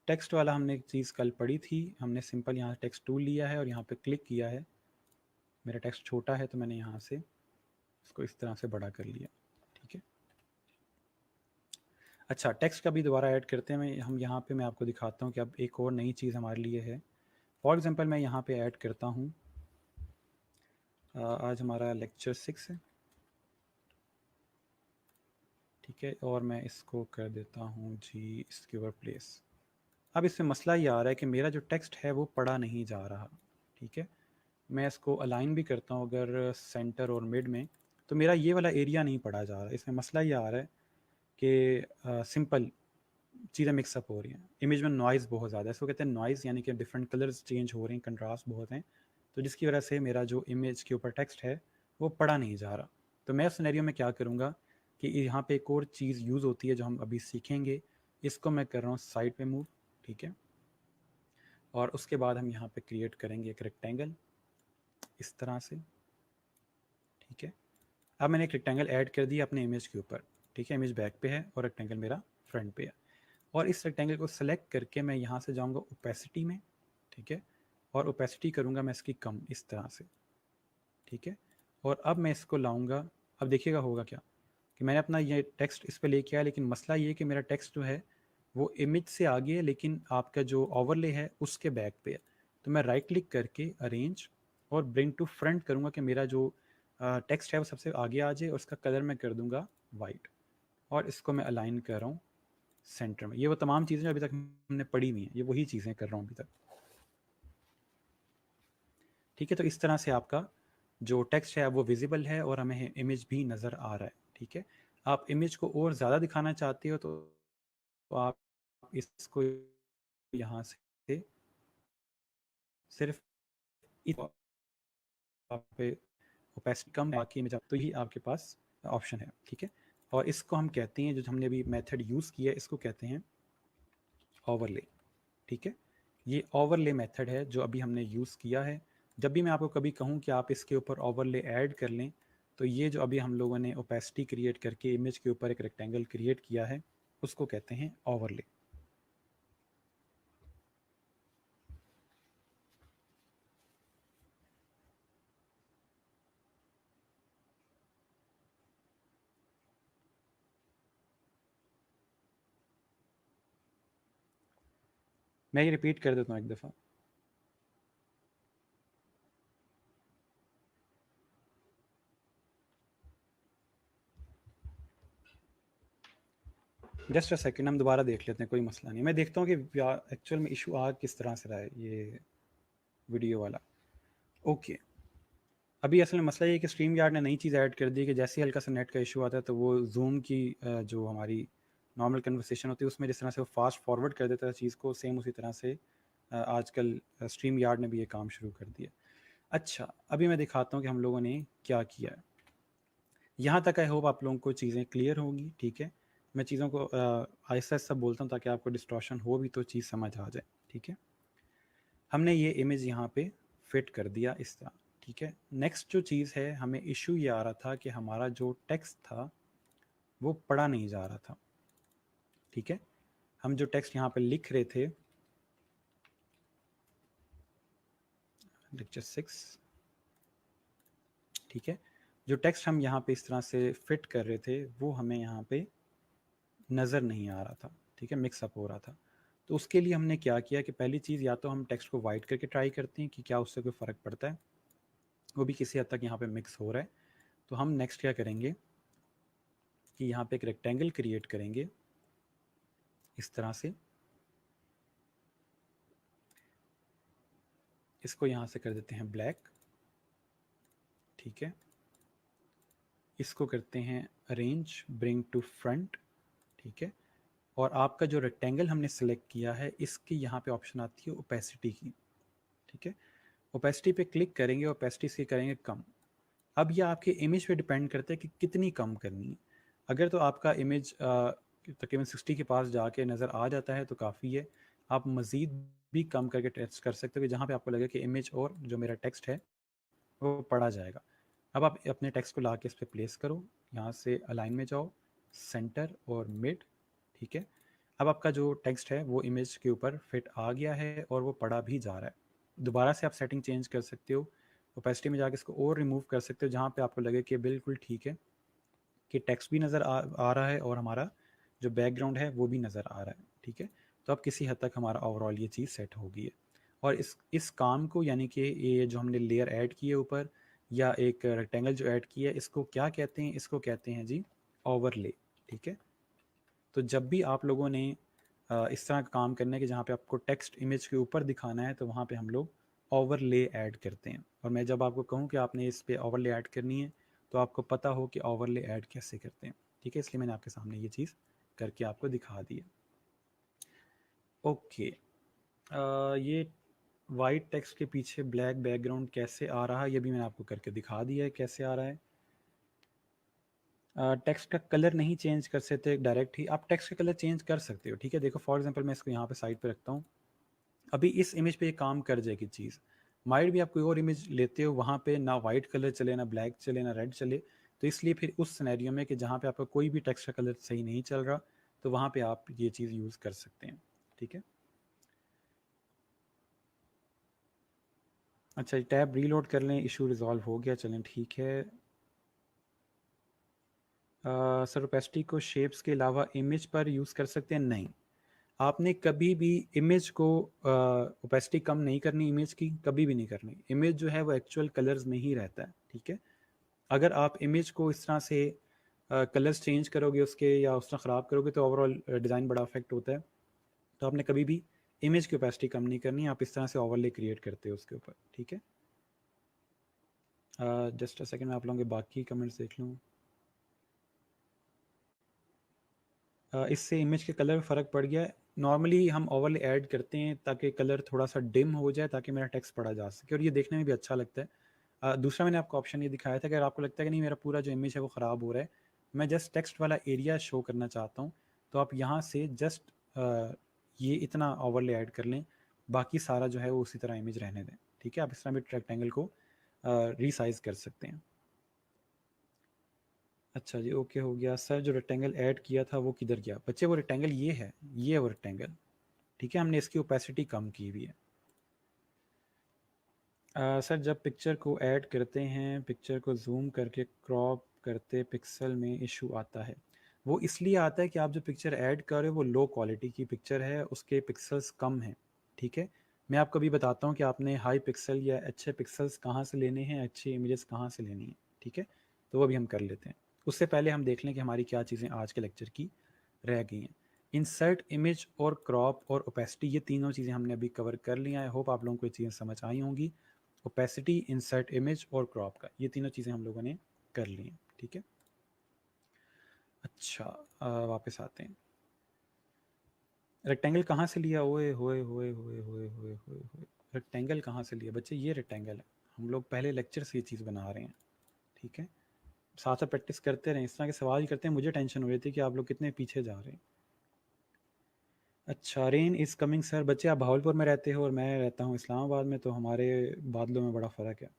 टेक्स्ट वाला हमने एक चीज़ कल पढ़ी थी, हमने सिंपल यहाँ टेक्स्ट टूल लिया है और यहाँ पे क्लिक किया है। मेरा टेक्स्ट छोटा है तो मैंने यहाँ से इसको इस तरह से बड़ा कर लिया, ठीक है। अच्छा, टेक्स्ट का भी दोबारा ऐड करते हैं, हम यहाँ पे मैं आपको दिखाता हूँ कि अब एक और नई चीज़ हमारे लिए है। फॉर एग्जांपल मैं यहाँ पे ऐड करता हूँ, आज हमारा लेक्चर 6 है, ठीक है, और मैं इसको कर देता हूँ जी इसके ऊपर प्लेस। अब इसमें मसला ये आ रहा है कि मेरा जो टेक्स्ट है वो पढ़ा नहीं जा रहा, ठीक है। मैं इसको अलाइन भी करता हूँ अगर सेंटर और मिड में, तो मेरा ये वाला एरिया नहीं पढ़ा जा रहा। इसमें मसला ये आ रहा है कि सिंपल चीज़ें मिक्सअप हो रही हैं। इमेज में नॉइज़ बहुत ज़्यादा है, इसको कहते हैं नॉइज़, यानी कि डिफरेंट कलर्स चेंज हो रहे हैं, कंट्रास्ट बहुत हैं, तो जिसकी वजह से मेरा जो इमेज के ऊपर टेक्स्ट है वो पढ़ा नहीं जा रहा। तो मैं उस सिनेरियो में क्या करूँगा कि यहाँ पे एक और चीज़ यूज़ होती है जो हम अभी सीखेंगे, इसको मैं कर रहा हूँ साइड पे मूव, ठीक है। और उसके बाद हम यहाँ पे क्रिएट करेंगे एक रेक्टेंगल इस तरह से, ठीक है। अब मैंने एक रेक्टेंगल ऐड कर दिया अपने इमेज के ऊपर, ठीक है। इमेज बैक पे है और रेक्टेंगल मेरा फ्रंट पे है, और इस रेक्टेंगल को सेलेक्ट करके मैं यहाँ से जाऊँगा ओपेसिटी में, ठीक है, और ओपेसिटी करूँगा मैं इसकी कम इस तरह से, ठीक है। और अब मैं इसको लाऊँगा, अब देखिएगा होगा क्या कि मैंने अपना ये टेक्स्ट इस पे लेके आया, लेकिन मसला ये है कि मेरा टेक्स्ट जो है वो इमेज से आगे है, लेकिन आपका जो ओवरले है उसके बैक पे है। तो मैं राइट क्लिक करके अरेंज और ब्रिंग टू फ्रंट करूँगा कि मेरा जो टेक्स्ट है वो सबसे आगे आ जाए, और उसका कलर मैं कर दूँगा वाइट, और इसको मैं अलाइन कर रहा हूँ सेंटर में। ये वो तमाम चीज़ें अभी तक हमने पढ़ी हुई हैं, ये वही चीज़ें कर रहा हूँ अभी तक, ठीक है। तो इस तरह से आपका जो टेक्स्ट है वो विजिबल है और हमें इमेज भी नज़र आ रहा है, ठीक है। आप इमेज को और ज़्यादा दिखाना चाहते हो तो आप इसको यहाँ से सिर्फ पे ओपेसिटी कम, बाकी इमेज तो ही आपके पास ऑप्शन है, ठीक है। और इसको हम कहते हैं, जो हमने अभी मेथड यूज़ किया है इसको कहते हैं ओवरले, ठीक है। ये ओवरले मेथड है जो अभी हमने यूज़ किया है। जब भी मैं आपको कभी कहूँ कि आप इसके ऊपर ओवरले ऐड कर लें, तो ये जो अभी हम लोगों ने ओपेसिटी क्रिएट करके इमेज के ऊपर एक रेक्टेंगल क्रिएट किया है उसको कहते हैं ओवरले। मैं ये रिपीट कर देता हूँ एक दफ़ा। जस्ट अ सेकंड, हम दोबारा देख लेते हैं, कोई मसला नहीं। मैं देखता हूँ कि एक्चुअल में इशू आ किस तरह से रहा है ये वीडियो वाला। ओके, अभी असल में मसला ये है कि स्ट्रीम यार्ड ने नई चीज़ ऐड कर दी कि जैसे ही हल्का सा नेट का इशू आता है तो वो जूम की जो हमारी नॉर्मल कन्वर्सेशन होती है उसमें जिस तरह से वो फास्ट फॉरवर्ड कर देता है चीज़ को, सेम उसी तरह से आजकल स्ट्रीम यार्ड ने भी ये काम शुरू कर दिया। अच्छा, अभी मैं दिखाता हूँ कि हम लोगों ने क्या किया है। यहाँ तक आई होप आप लोगों को चीज़ें क्लियर होंगी, ठीक है। मैं चीज़ों को आहिस्ता आहिस्ता बोलता हूँ ताकि आपको डिस्टॉर्शन हो भी तो चीज़ समझ आ जाए, ठीक है। हमने ये इमेज यहाँ पे फिट कर दिया इस तरह, ठीक है। नेक्स्ट जो चीज़ है, हमें इशू ये आ रहा था कि हमारा जो टेक्स्ट था वो पढ़ा नहीं जा रहा था, ठीक है। हम जो टेक्स्ट यहाँ पे लिख रहे थे, लेक्चर 6, ठीक है, जो टेक्स्ट हम यहाँ पे इस तरह से फिट कर रहे थे वो हमें यहाँ पे नज़र नहीं आ रहा था, ठीक है, मिक्सअप हो रहा था। तो उसके लिए हमने क्या किया कि पहली चीज़, या तो हम टेक्स्ट को वाइट करके ट्राई करते हैं कि क्या उससे कोई फ़र्क पड़ता है, वो भी किसी हद तक यहाँ पे मिक्स हो रहा है। तो हम नेक्स्ट क्या करेंगे कि यहाँ पे एक रेक्टेंगल क्रिएट करेंगे इस तरह से, इसको यहाँ से कर देते हैं ब्लैक, ठीक है। इसको करते हैं अरेंज ब्रिंग टू फ्रंट, ठीक है। और आपका जो रेक्टेंगल हमने सेलेक्ट किया है इसकी यहाँ पे ऑप्शन आती है ओपेसिटी की, ठीक है। ओपेसिटी पे क्लिक करेंगे, ओपेसिटी से करेंगे कम। अब ये आपके इमेज पे डिपेंड करता है कि कितनी कम करनी है। अगर तो आपका इमेज तकरीबन 60 के पास जाके नज़र आ जाता है तो काफ़ी है। आप मज़ीद भी कम करके टेस्ट कर सकते हो कि जहाँ पे आपको लगे कि इमेज और जो मेरा टेक्स्ट है वो पढ़ा जाएगा। अब आप अपने टेक्स्ट को ला के इस पर प्लेस करो, यहाँ से अलाइन में जाओ, सेंटर और मिड, ठीक है। अब आपका जो टेक्स्ट है वो इमेज के ऊपर फिट आ गया है और वो पढ़ा भी जा रहा है। दोबारा से आप सेटिंग चेंज कर सकते हो, ओपेसिटी में जाके इसको और रिमूव कर सकते हो जहाँ पे आपको लगे कि बिल्कुल ठीक है, कि टेक्स्ट भी नज़र आ रहा है और हमारा जो बैकग्राउंड है वो भी नज़र आ रहा है, ठीक है। तो अब किसी हद तक हमारा ओवरऑल ये चीज़ सेट हो गई है। और इस काम को, यानी कि ये जो हमने लेयर ऐड की है ऊपर, या एक रेक्टेंगल जो ऐड किया है, इसको क्या कहते हैं? इसको कहते हैं जी ओवरले, ठीक है। तो जब भी आप लोगों ने इस तरह का काम करना है कि जहाँ पे आपको टेक्स्ट इमेज के ऊपर दिखाना है, तो वहाँ पे हम लोग ओवरले ऐड करते हैं। और मैं जब आपको कहूँ कि आपने इस पे ओवरले ऐड करनी है, तो आपको पता हो कि ओवरले ऐड कैसे करते हैं, ठीक है। इसलिए मैंने आपके सामने ये चीज़ करके आपको दिखा दी है। ओके, ये वाइट टेक्स्ट के पीछे ब्लैक बैकग्राउंड कैसे आ रहा है ये भी मैंने आपको करके दिखा दिया है कैसे आ रहा है। टेक्स्ट का कलर नहीं चेंज कर सकते डायरेक्ट ही, आप टेक्स्ट का कलर चेंज कर सकते हो, ठीक है। देखो फॉर एग्जांपल मैं इसको यहाँ पे साइड पे रखता हूँ, अभी इस इमेज पे ये काम कर जाएगी चीज़। माइट भी आप कोई और इमेज लेते हो, वहाँ पे ना वाइट कलर चले, ना ब्लैक चले, ना रेड चले, तो इसलिए फिर उस सिनेरियो में कि जहाँ पे आपका कोई भी टेक्स्ट का कलर सही नहीं चल रहा, तो वहाँ पे आप ये चीज़ यूज़ कर सकते हैं, ठीक है। अच्छा, टैब रीलोड कर लें, इशू रिजॉल्व हो गया, चलें ठीक है। सर ओपेसिटी को शेप्स के अलावा इमेज पर यूज़ कर सकते हैं? नहीं, आपने कभी भी इमेज को ओपेसिटी कम नहीं करनी, इमेज की कभी भी नहीं करनी। इमेज जो है वो एक्चुअल कलर्स में ही रहता है, ठीक है। अगर आप इमेज को इस तरह से कलर्स चेंज करोगे उसके या उस तरह ख़राब करोगे तो ओवरऑल डिज़ाइन बड़ा अफेक्ट होता है। तो आपने कभी भी इमेज की ओपेसिटी कम नहीं करनी, आप इस तरह से ओवरले क्रिएट करते हो उसके ऊपर, ठीक है। जस्ट अ सेकंड, मैं आप लोगों के बाकी कमेंट्स देख लूँ। इससे इमेज के कलर में फ़र्क पड़ गया है। नॉर्मली हम ओवरले ऐड करते हैं ताकि कलर थोड़ा सा डिम हो जाए, ताकि मेरा टेक्स्ट पढ़ा जा सके और ये देखने में भी अच्छा लगता है। दूसरा मैंने आपको ऑप्शन ये दिखाया था कि अगर आपको लगता है कि नहीं मेरा पूरा जो इमेज है वो ख़राब हो रहा है, मैं जस्ट टेक्स्ट वाला एरिया शो करना चाहता हूँ, तो आप यहाँ से जस्ट ये इतना ओवरले ऐड कर लें, बाकी सारा जो है वो उसी तरह इमेज रहने दें, ठीक है। आप इस तरह भी रेक्टेंगल को रीसाइज कर सकते हैं। अच्छा जी, ओके हो गया। सर जो रेक्टेंगल ऐड किया था वो किधर गया? बच्चे वो रेक्टेंगल ये है, ये वो रेक्टेंगल, ठीक है। हमने इसकी ओपेसिटी कम की हुई है। सर जब पिक्चर को ऐड करते हैं, पिक्चर को जूम करके क्रॉप करते पिक्सल में इशू आता है। वो इसलिए आता है कि आप जो पिक्चर ऐड कर रहे हो वो लो क्वालिटी की पिक्चर है, उसके पिक्सल्स कम हैं, ठीक है। मैं आपको अभी बताता हूँ कि आपने हाई पिक्सल या अच्छे पिक्सल्स कहाँ से लेने हैं, अच्छी इमेजेस कहाँ से लेनी है, ठीक है। तो वो भी हम कर लेते हैं। उससे पहले हम देख लें कि हमारी क्या चीज़ें आज के लेक्चर की रह गई हैं। इंसर्ट इमेज और क्रॉप और ओपेसिटी, ये तीनों चीज़ें हमने अभी कवर कर ली हैं। आई होप आप लोगों को ये चीज़ें समझ आई होंगी। ओपेसिटी, इंसर्ट इमेज और क्रॉप का, ये तीनों चीज़ें हम लोगों ने कर ली हैं, ठीक है। अच्छा, वापस आते हैं। रेक्टेंगल कहाँ से लिया? ओए होए होए होए होए होए होए होए, रेक्टेंगल कहाँ से लिया बच्चे? ये रेक्टेंगल है, हम लोग पहले लेक्चर से ये चीज़ बना रहे हैं, ठीक है। साथ साथ प्रैक्टिस करते रहें, इस तरह के सवाल ही करते हैं। मुझे टेंशन हो रही थी कि आप लोग कितने पीछे जा रहे हैं। अच्छा, रेन इज़ कमिंग सर। बच्चे आप भावलपुर में रहते हो और मैं रहता हूँ इस्लामाबाद में, तो हमारे बादलों में बड़ा फ़र्क है।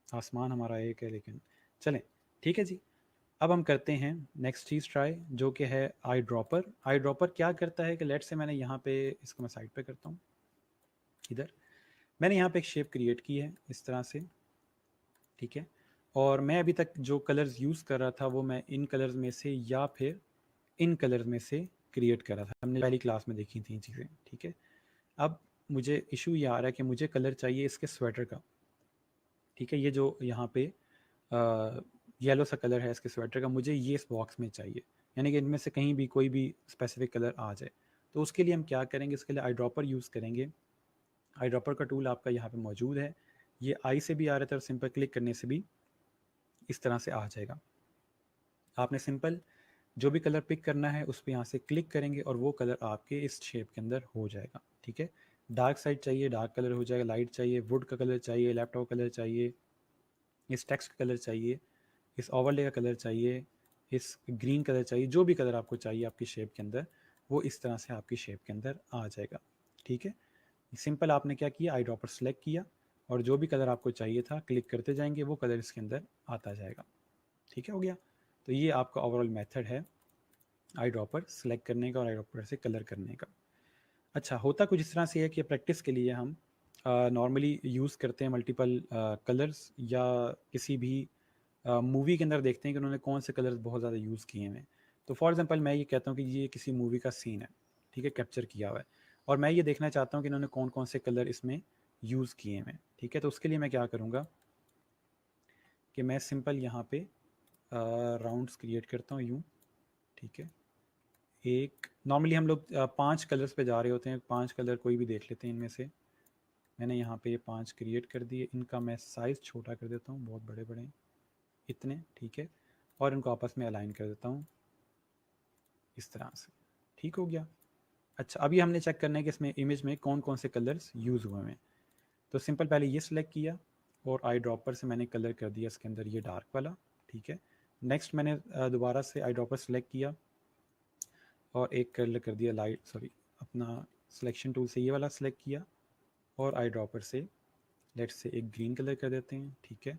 आसमान हमारा एक है, लेकिन चलें ठीक है जी। अब हम करते हैं नेक्स्ट चीज़ ट्राई, जो कि है आई ड्रॉपर। आई ड्रॉपर क्या करता है कि लेट से मैंने यहाँ पे इसको मैं साइड पे करता हूँ, इधर मैंने यहाँ पे एक शेप क्रिएट की है इस तरह से, ठीक है। और मैं अभी तक जो कलर्स यूज़ कर रहा था वो मैं इन कलर्स में से या फिर इन कलर्स में से क्रिएट कर रहा था। हमने पहली क्लास में देखी थी चीज़ें, ठीक है। अब मुझे इशू ये आ रहा है कि मुझे कलर चाहिए इसके स्वेटर का, ठीक है। ये जो यहाँ पे येलो सा कलर है इसके स्वेटर का, मुझे ये इस बॉक्स में चाहिए, यानी कि इनमें से कहीं भी कोई भी स्पेसिफिक कलर आ जाए। तो उसके लिए हम क्या करेंगे, इसके लिए आई ड्रॉपर यूज़ करेंगे। आई ड्रॉपर का टूल आपका यहाँ पे मौजूद है। ये आई से भी आ रहा था और सिंपल क्लिक करने से भी इस तरह से आ जाएगा। आपने सिंपल जो भी कलर पिक करना है उस पर यहाँ से क्लिक करेंगे और वो कलर आपके इस शेप के अंदर हो जाएगा, ठीक है। डार्क साइड चाहिए डार्क कलर हो जाएगा, लाइट चाहिए वुड का कलर चाहिए, लैपटॉप कलर चाहिए, इस टेक्स्ट का कलर चाहिए, इस ओवरले का कलर चाहिए, इस ग्रीन कलर चाहिए, जो भी कलर आपको चाहिए आपकी शेप के अंदर, वो इस तरह से आपकी शेप के अंदर आ जाएगा, ठीक है। सिंपल आपने क्या किया, आई ड्रॉपर सेलेक्ट किया और जो भी कलर आपको चाहिए था क्लिक करते जाएंगे, वो कलर इसके अंदर आता जाएगा, ठीक है। हो गया। तो ये आपका ओवरऑल मेथड है आई ड्रॉपर सेलेक्ट करने का और आई ड्रॉपर से कलर करने का। अच्छा, होता कुछ इस तरह से है कि प्रैक्टिस के लिए हम नॉर्मली यूज़ करते हैं मल्टीपल कलर्स, या किसी भी मूवी के अंदर देखते हैं कि उन्होंने कौन से कलर्स बहुत ज़्यादा यूज़ किए हैं। तो फॉर एग्जांपल मैं ये कहता हूँ कि ये किसी मूवी का सीन है, ठीक है, कैप्चर किया हुआ है, और मैं ये देखना चाहता हूँ कि इन्होंने कौन कौन से कलर इसमें यूज़ किए हैं, ठीक है। तो उसके लिए मैं क्या करूँगा कि मैं सिंपल यहाँ पे राउंड्स क्रिएट करता हूँ यूँ, ठीक है। एक नॉर्मली हम लोग 5 कलर्स पे जा रहे होते हैं, 5 कलर कोई भी देख लेते हैं इनमें से। मैंने यहाँ पे ये 5 क्रिएट कर दिए, इनका मैं साइज़ छोटा कर देता हूँ, बहुत बड़े बड़े हैं। इतने, ठीक है, और इनको आपस में अलाइन कर देता हूँ इस तरह से, ठीक हो गया। अच्छा, अभी हमने चेक करना है कि इसमें इमेज में कौन कौन से कलर्स यूज़ हुए हैं। तो सिंपल पहले ये सिलेक्ट किया और आई ड्रॉपर से मैंने कलर कर दिया इसके अंदर ये डार्क वाला, ठीक है। नेक्स्ट मैंने दोबारा से आई ड्रॉपर सेलेक्ट किया और एक कलर कर दिया लाइट, सॉरी, अपना सिलेक्शन टूल से ये वाला सिलेक्ट किया और आई ड्रॉपर से लेट्स से एक ग्रीन कलर कर देते हैं, ठीक है।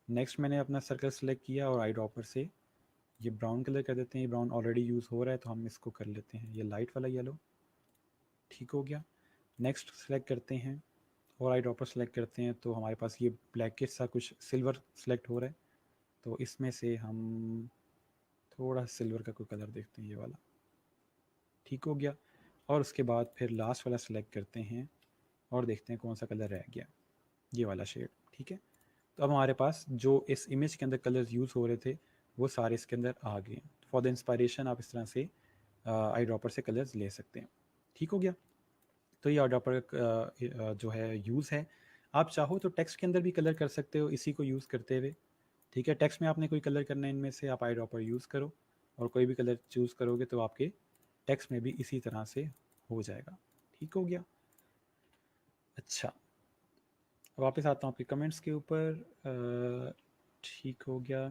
नेक्स्ट मैंने अपना सर्कल सेलेक्ट किया और आई ड्रॉपर से ये ब्राउन कलर कर देते हैं। ये ब्राउन ऑलरेडी यूज़ हो रहा है तो हम इसको कर लेते हैं ये लाइट वाला येलो, ठीक हो गया। नेक्स्ट सेलेक्ट करते हैं और आई ड्रॉपर सेलेक्ट करते हैं तो हमारे पास ये ब्लैक सा कुछ सिल्वर सेलेक्ट हो रहा है, तो इसमें से हम थोड़ा सिल्वर का कोई कलर देखते हैं, ये वाला, ठीक हो गया। और उसके बाद फिर लास्ट वाला सेलेक्ट करते हैं और देखते हैं कौन सा कलर रह गया, ये वाला शेड, ठीक है। तो अब हमारे पास जो इस इमेज के अंदर कलर्स यूज़ हो रहे थे वो सारे इसके अंदर आ गए। फॉर द इंस्पायरेशन आप इस तरह से आई ड्रॉपर से कलर्स ले सकते हैं, ठीक हो गया। तो ये आई ड्रॉपर जो है यूज़ है। आप चाहो तो टेक्स्ट के अंदर भी कलर कर सकते हो इसी को यूज़ करते हुए, ठीक है। टेक्स्ट में आपने कोई कलर करना है, इनमें से आप आई ड्रॉपर यूज़ करो और कोई भी कलर चूज़ करोगे तो आपके टेक्स्ट में भी इसी तरह से हो जाएगा, ठीक हो गया। अच्छा, वापस आता हूँ आपके कमेंट्स के ऊपर। ठीक हो गया।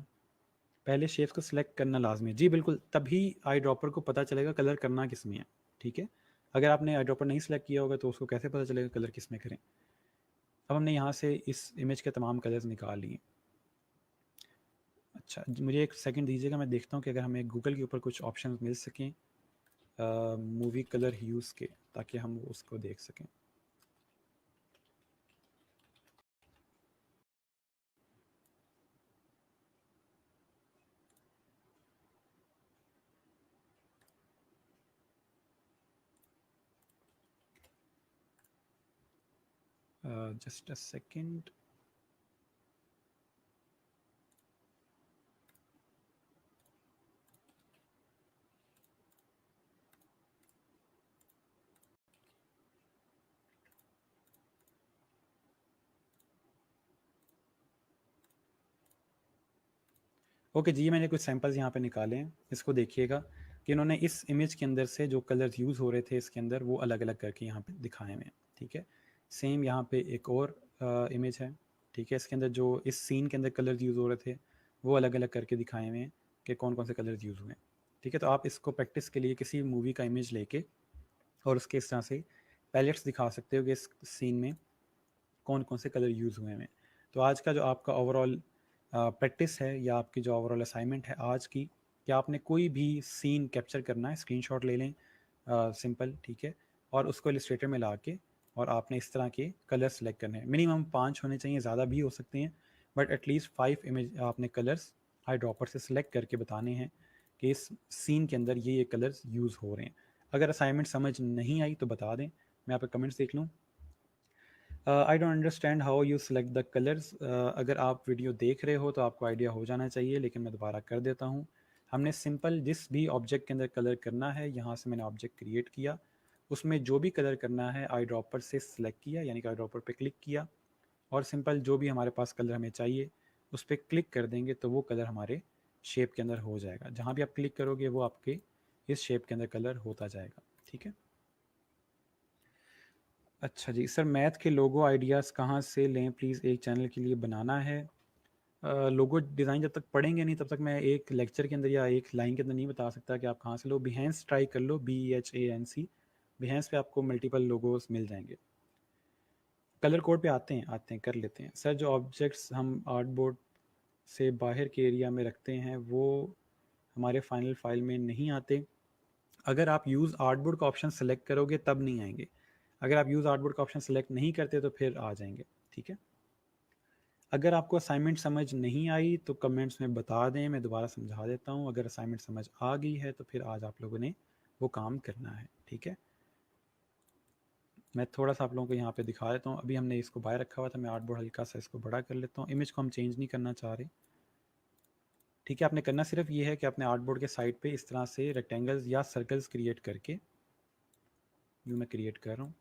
पहले शेप्स को सिलेक्ट करना लाजमी है, जी बिल्कुल, तभी आई ड्रॉपर को पता चलेगा कलर करना किस में है, ठीक है। अगर आपने आई ड्रॉपर नहीं सिलेक्ट किया होगा तो उसको कैसे पता चलेगा कलर किस में करें। अब हमने यहाँ से इस इमेज के तमाम कलर्स निकाल लिए। अच्छा, मुझे एक सेकंड दीजिएगा, मैं देखता हूँ कि अगर हमें गूगल के ऊपर कुछ ऑप्शन मिल सकें मूवी कलर ह्यूज़ के, ताकि हम उसको देख सकें। Just a second. ओके जी, मैंने कुछ सैंपल्स यहाँ पे निकाले हैं, इसको देखिएगा कि इन्होंने इस इमेज के अंदर से जो कलर्स यूज़ हो रहे थे इसके अंदर वो अलग अलग करके यहाँ पे दिखाए हुए हैं, ठीक है। सेम यहाँ पे एक और इमेज है, ठीक है, इसके अंदर जो इस सीन के अंदर कलर्स यूज़ हो रहे थे वो अलग अलग करके दिखाए हुए हैं कि कौन कौन से कलर्स यूज़ हुए हैं, ठीक है। तो आप इसको प्रैक्टिस के लिए किसी मूवी का इमेज लेके और उसके इस तरह से पैलेट्स दिखा सकते हो कि इस सीन में कौन कौन से कलर यूज़ हुए हैं। तो आज का जो आपका ओवरऑल प्रैक्टिस है या आपकी जो ओवरऑल असाइनमेंट है आज की, कि आपने कोई भी सीन कैप्चर करना है, स्क्रीनशॉट ले लें सिंपल, ठीक है, और उसको इलस्ट्रेटर में ला के और आपने इस तरह के कलर सेलेक्ट करने हैं। मिनिमम 5 होने चाहिए, ज़्यादा भी हो सकते हैं, बट एटलीस्ट 5 इमेज आपने कलर्स आई ड्रॉपर से सिलेक्ट करके बताने हैं कि इस सीन के अंदर ये कलर्स यूज़ हो रहे हैं। अगर असाइनमेंट समझ नहीं आई तो बता दें, मैं आप कमेंट्स देख लूँ। I don't understand how you select the colours. अगर आप वीडियो देख रहे हो तो आपको आइडिया हो जाना चाहिए, लेकिन मैं दोबारा कर देता हूँ। हमने सिंपल जिस भी ऑब्जेक्ट के अंदर कलर करना है, यहाँ से मैंने ऑब्जेक्ट क्रिएट किया, उसमें जो भी कलर करना है आई ड्रॉपर से सिलेक्ट किया, यानी कि आई ड्रॉपर पे क्लिक किया और सिंपल जो भी हमारे पास कलर हमें चाहिए उस पर क्लिक कर देंगे तो वो कलर हमारे शेप के अंदर हो जाएगा। जहाँ भी आप क्लिक करोगे वो आपके इस शेप के अंदर कलर होता जाएगा, ठीक है। अच्छा जी सर, मैथ के लोगो आइडियाज़ कहाँ से लें प्लीज़, एक चैनल के लिए बनाना है। लोगो डिज़ाइन जब तक पढ़ेंगे नहीं तब तक मैं एक लेक्चर के अंदर या एक लाइन के अंदर नहीं बता सकता कि आप कहाँ से लो। बिहेंस ट्राई कर लो, BHANC, बिहेंस पे आपको मल्टीपल लोगोस मिल जाएंगे। कलर कोड पे आते हैं कर लेते हैं। सर जो ऑब्जेक्ट्स हम आर्ट बोर्ड से बाहर के एरिया में रखते हैं वो हमारे फाइनल फाइल में नहीं आते। अगर आप यूज़ आर्टबोर्ड का ऑप्शन सेलेक्ट करोगे तब नहीं आएंगे, अगर आप यूज़ आर्टबोर्ड का ऑप्शन सेलेक्ट नहीं करते तो फिर आ जाएंगे, ठीक है। अगर आपको असाइनमेंट समझ नहीं आई तो कमेंट्स में बता दें, मैं दोबारा समझा देता हूँ। अगर असाइनमेंट समझ आ गई है तो फिर आज आप लोगों ने वो काम करना है, ठीक है। मैं थोड़ा सा आप लोगों को यहाँ पे दिखा देता हूँ। अभी हमने इसको बाहर रखा हुआ था, मैं आर्टबोर्ड हल्का सा इसको बड़ा कर लेता हूँ। इमेज को हम चेंज नहीं करना चाह रहे, ठीक है। आपने करना सिर्फ ये है कि अपने आर्टबोर्ड के साइड पे इस तरह से रेक्टेंगल्स या सर्कल्स क्रिएट करके, यूँ मैं क्रिएट कर रहा हूँ,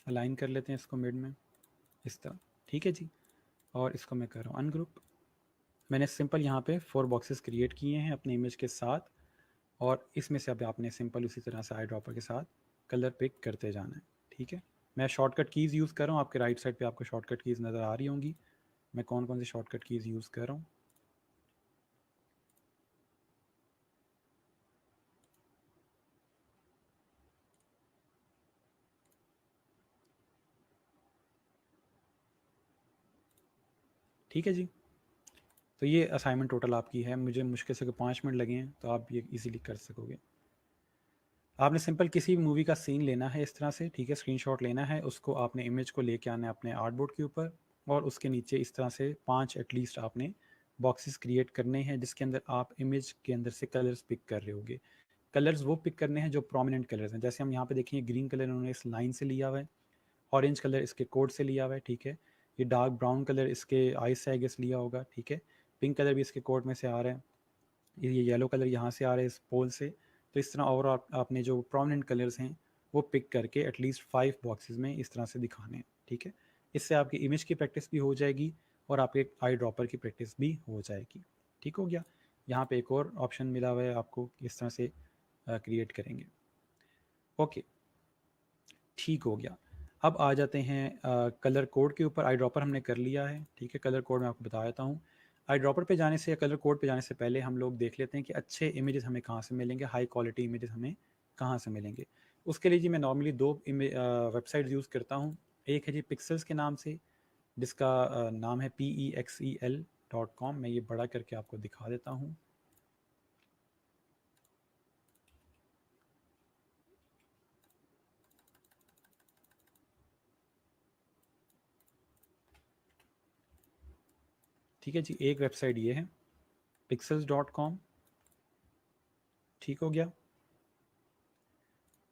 अलाइन कर लेते हैं इसको मिड में इस तरह, ठीक है जी। और इसको मैं कर रहा हूँ अनग्रुप। मैंने सिंपल यहाँ पे 4 बॉक्सेस क्रिएट किए हैं अपने इमेज के साथ, और इसमें से अब आपने सिंपल उसी तरह से आई ड्रॉपर के साथ कलर पिक करते जाना है, ठीक है। मैं शॉर्टकट कीज़ यूज़ कर रहा हूँ, आपके राइट साइड पे आपको शॉर्टकट कीज़ नज़र आ रही होंगी। मैं कौन कौन सी शॉर्टकट कीज़ यूज़ कर रहा हूँ। ठीक है जी। तो ये असाइनमेंट टोटल आपकी है, मुझे मुश्किल से 5 मिनट लगे हैं, तो आप ये इजीली कर सकोगे। आपने सिंपल किसी भी मूवी का सीन लेना है इस तरह से, ठीक है, स्क्रीनशॉट लेना है, उसको आपने इमेज को लेके आना है अपने आर्टबोर्ड के ऊपर, और उसके नीचे इस तरह से 5 एटलीस्ट आपने बॉक्सेस क्रिएट करने हैं जिसके अंदर आप इमेज के अंदर से कलर्स पिक कर रहे होगे। कलर्स वो पिक करने हैं जो प्रोमिनेंट कलर्स हैं, जैसे हम यहाँ पे देखेंगे ग्रीन कलर इन्होंने इस लाइन से लिया हुआ है, ऑरेंज कलर इसके कोड से लिया हुआ है, ठीक है, ये डार्क ब्राउन कलर इसके आइस से आई गेस लिया होगा, ठीक है, पिंक कलर भी इसके कोड में से आ रहा है, ये येलो कलर यहाँ से आ रहा है इस पोल से। तो इस तरह और आपने जो प्रोमिनेंट कलर्स हैं वो पिक करके एटलीस्ट 5 बॉक्सेस में इस तरह से दिखाने हैं, ठीक है। इससे आपकी इमेज की प्रैक्टिस भी हो जाएगी और आपके आई ड्रॉपर की प्रैक्टिस भी हो जाएगी, ठीक हो गया। यहाँ पे एक और ऑप्शन मिला हुआ है आपको, इस तरह से क्रिएट करेंगे। ओके, ठीक हो गया। अब आ जाते हैं कलर कोड के ऊपर। आई ड्रॉपर हमने कर लिया है, ठीक है। कलर कोड मैं आपको बता देता हूँ। आई ड्रॉपर पे जाने से या कलर कोड पे जाने से पहले हम लोग देख लेते हैं कि अच्छे इमेजेस हमें कहाँ से मिलेंगे, हाई क्वालिटी इमेजेस हमें कहाँ से मिलेंगे। उसके लिए जी मैं नॉर्मली 2 वेबसाइट यूज़ करता हूँ। एक है जी पिक्सल्स के नाम से, जिसका नाम है pexel.com। मैं ये बड़ा करके आपको दिखा देता हूँ। ठीक है जी, एक वेबसाइट ये है pixels.com, ठीक हो गया।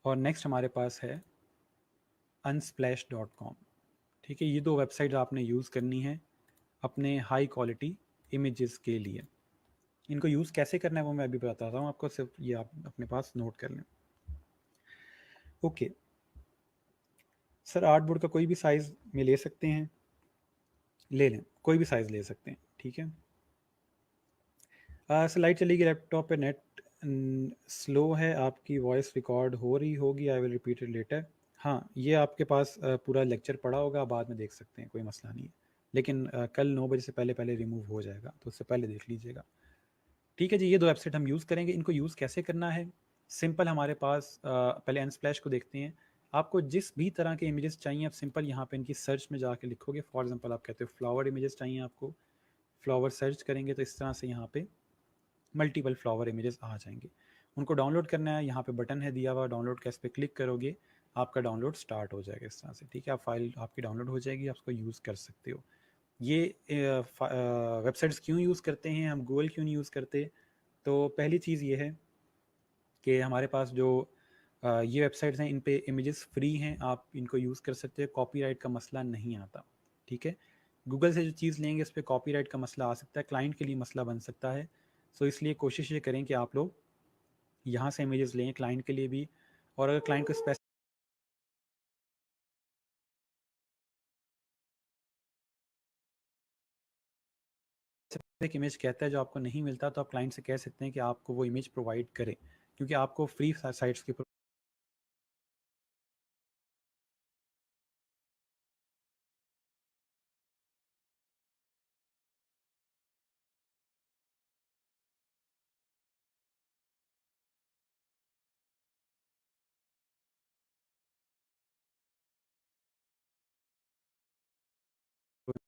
और नेक्स्ट हमारे पास है unsplash.com, ठीक है। ये 2 वेबसाइट आपने यूज़ करनी है अपने हाई क्वालिटी इमेजेस के लिए। इनको यूज़ कैसे करना है वो मैं अभी बताता हूँ आपको, सिर्फ ये आप अपने पास नोट कर लें। ओके सर, आर्टबोर्ड का कोई भी साइज़ में ले सकते हैं, ले लें, कोई भी साइज़ ले सकते हैं, ठीक है। सर लाइट चली गई लैपटॉप पे, नेट स्लो है, आपकी वॉइस रिकॉर्ड हो रही होगी, I will repeat it later. हाँ, ये आपके पास पूरा लेक्चर पड़ा होगा, बाद में देख सकते हैं, कोई मसला नहीं है, लेकिन कल 9 बजे से पहले पहले रिमूव हो जाएगा, तो उससे पहले देख लीजिएगा। ठीक है जी, ये 2 वेबसाइट हम यूज़ करेंगे। इनको यूज़ कैसे करना है, सिंपल हमारे पास पहले अनस्प्लैश को देखते हैं। आपको जिस भी तरह के इमेजेस चाहिए आप सिंपल यहाँ पे इनकी सर्च में जाके लिखोगे। फॉर एग्जांपल आप कहते हो फ्लावर इमेजेस चाहिए आपको, फ्लावर सर्च करेंगे तो इस तरह से यहाँ पे मल्टीपल फ्लावर इमेजेस आ जाएंगे। उनको डाउनलोड करना है, यहाँ पे बटन है दिया हुआ डाउनलोड का, इस पर क्लिक करोगे आपका डाउनलोड स्टार्ट हो जाएगा इस तरह से, ठीक है। आप फाइल आपकी डाउनलोड हो जाएगी, आप उसको यूज़ कर सकते हो। ये वेबसाइट्स क्यों यूज़ करते हैं हम, गूगल क्यों नहीं यूज़ करते? तो पहली चीज़ ये है कि हमारे पास जो ये वेबसाइट्स हैं इन पे इमेजेस फ्री हैं, आप इनको यूज़ कर सकते हो, कॉपीराइट का मसला नहीं आता, ठीक है। गूगल से जो चीज़ लेंगे उस पर कॉपीराइट का मसला आ सकता है, क्लाइंट के लिए मसला बन सकता है। सो इसलिए कोशिश ये करें कि आप लोग यहाँ से इमेजेस लें क्लाइंट के लिए भी, और अगर क्लाइंट को स्पेसिफिक इमेज कहता है जो आपको नहीं मिलता, तो आप क्लाइंट से कह सकते हैं कि आपको वो इमेज प्रोवाइड करें, क्योंकि आपको फ्री साइट्स के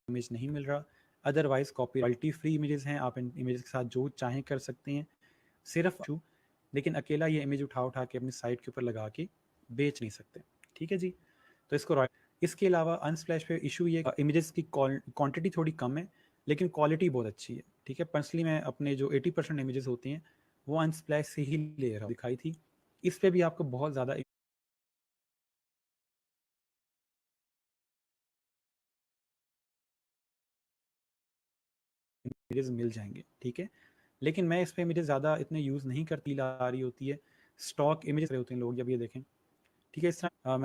इमेज नहीं मिल रहा। अदरवाइज कॉपीराइट फ्री इमेजेस हैं, आप इन इमेज के साथ जो चाहें कर सकते हैं, सिर्फ लेकिन अकेला ये इमेज उठा उठा के अपनी साइट के ऊपर लगा के बेच नहीं सकते, ठीक है जी। तो इसको इसके अलावा अनस्प्लैश पे इशू ये इमेजेस की क्वांटिटी थोड़ी कम है लेकिन क्वालिटी बहुत अच्छी है, ठीक है। पर्सनली मैं अपने जो 80% इमेजेस होती हैं वो अनस्प्लैश से ही ले रहा हूँ, दिखाई थी। इस पे भी आपको बहुत ज़्यादा इमेजेस मिल जाएंगे, ठीक है। लेकिन मैं इस पे इमेजेस ज़्यादा इतने यूज़ नहीं करती, ला रही होती है, स्टॉक इमेजेस होते हैं लोग, जब ये देखें, ठीक है। इस तरह मैं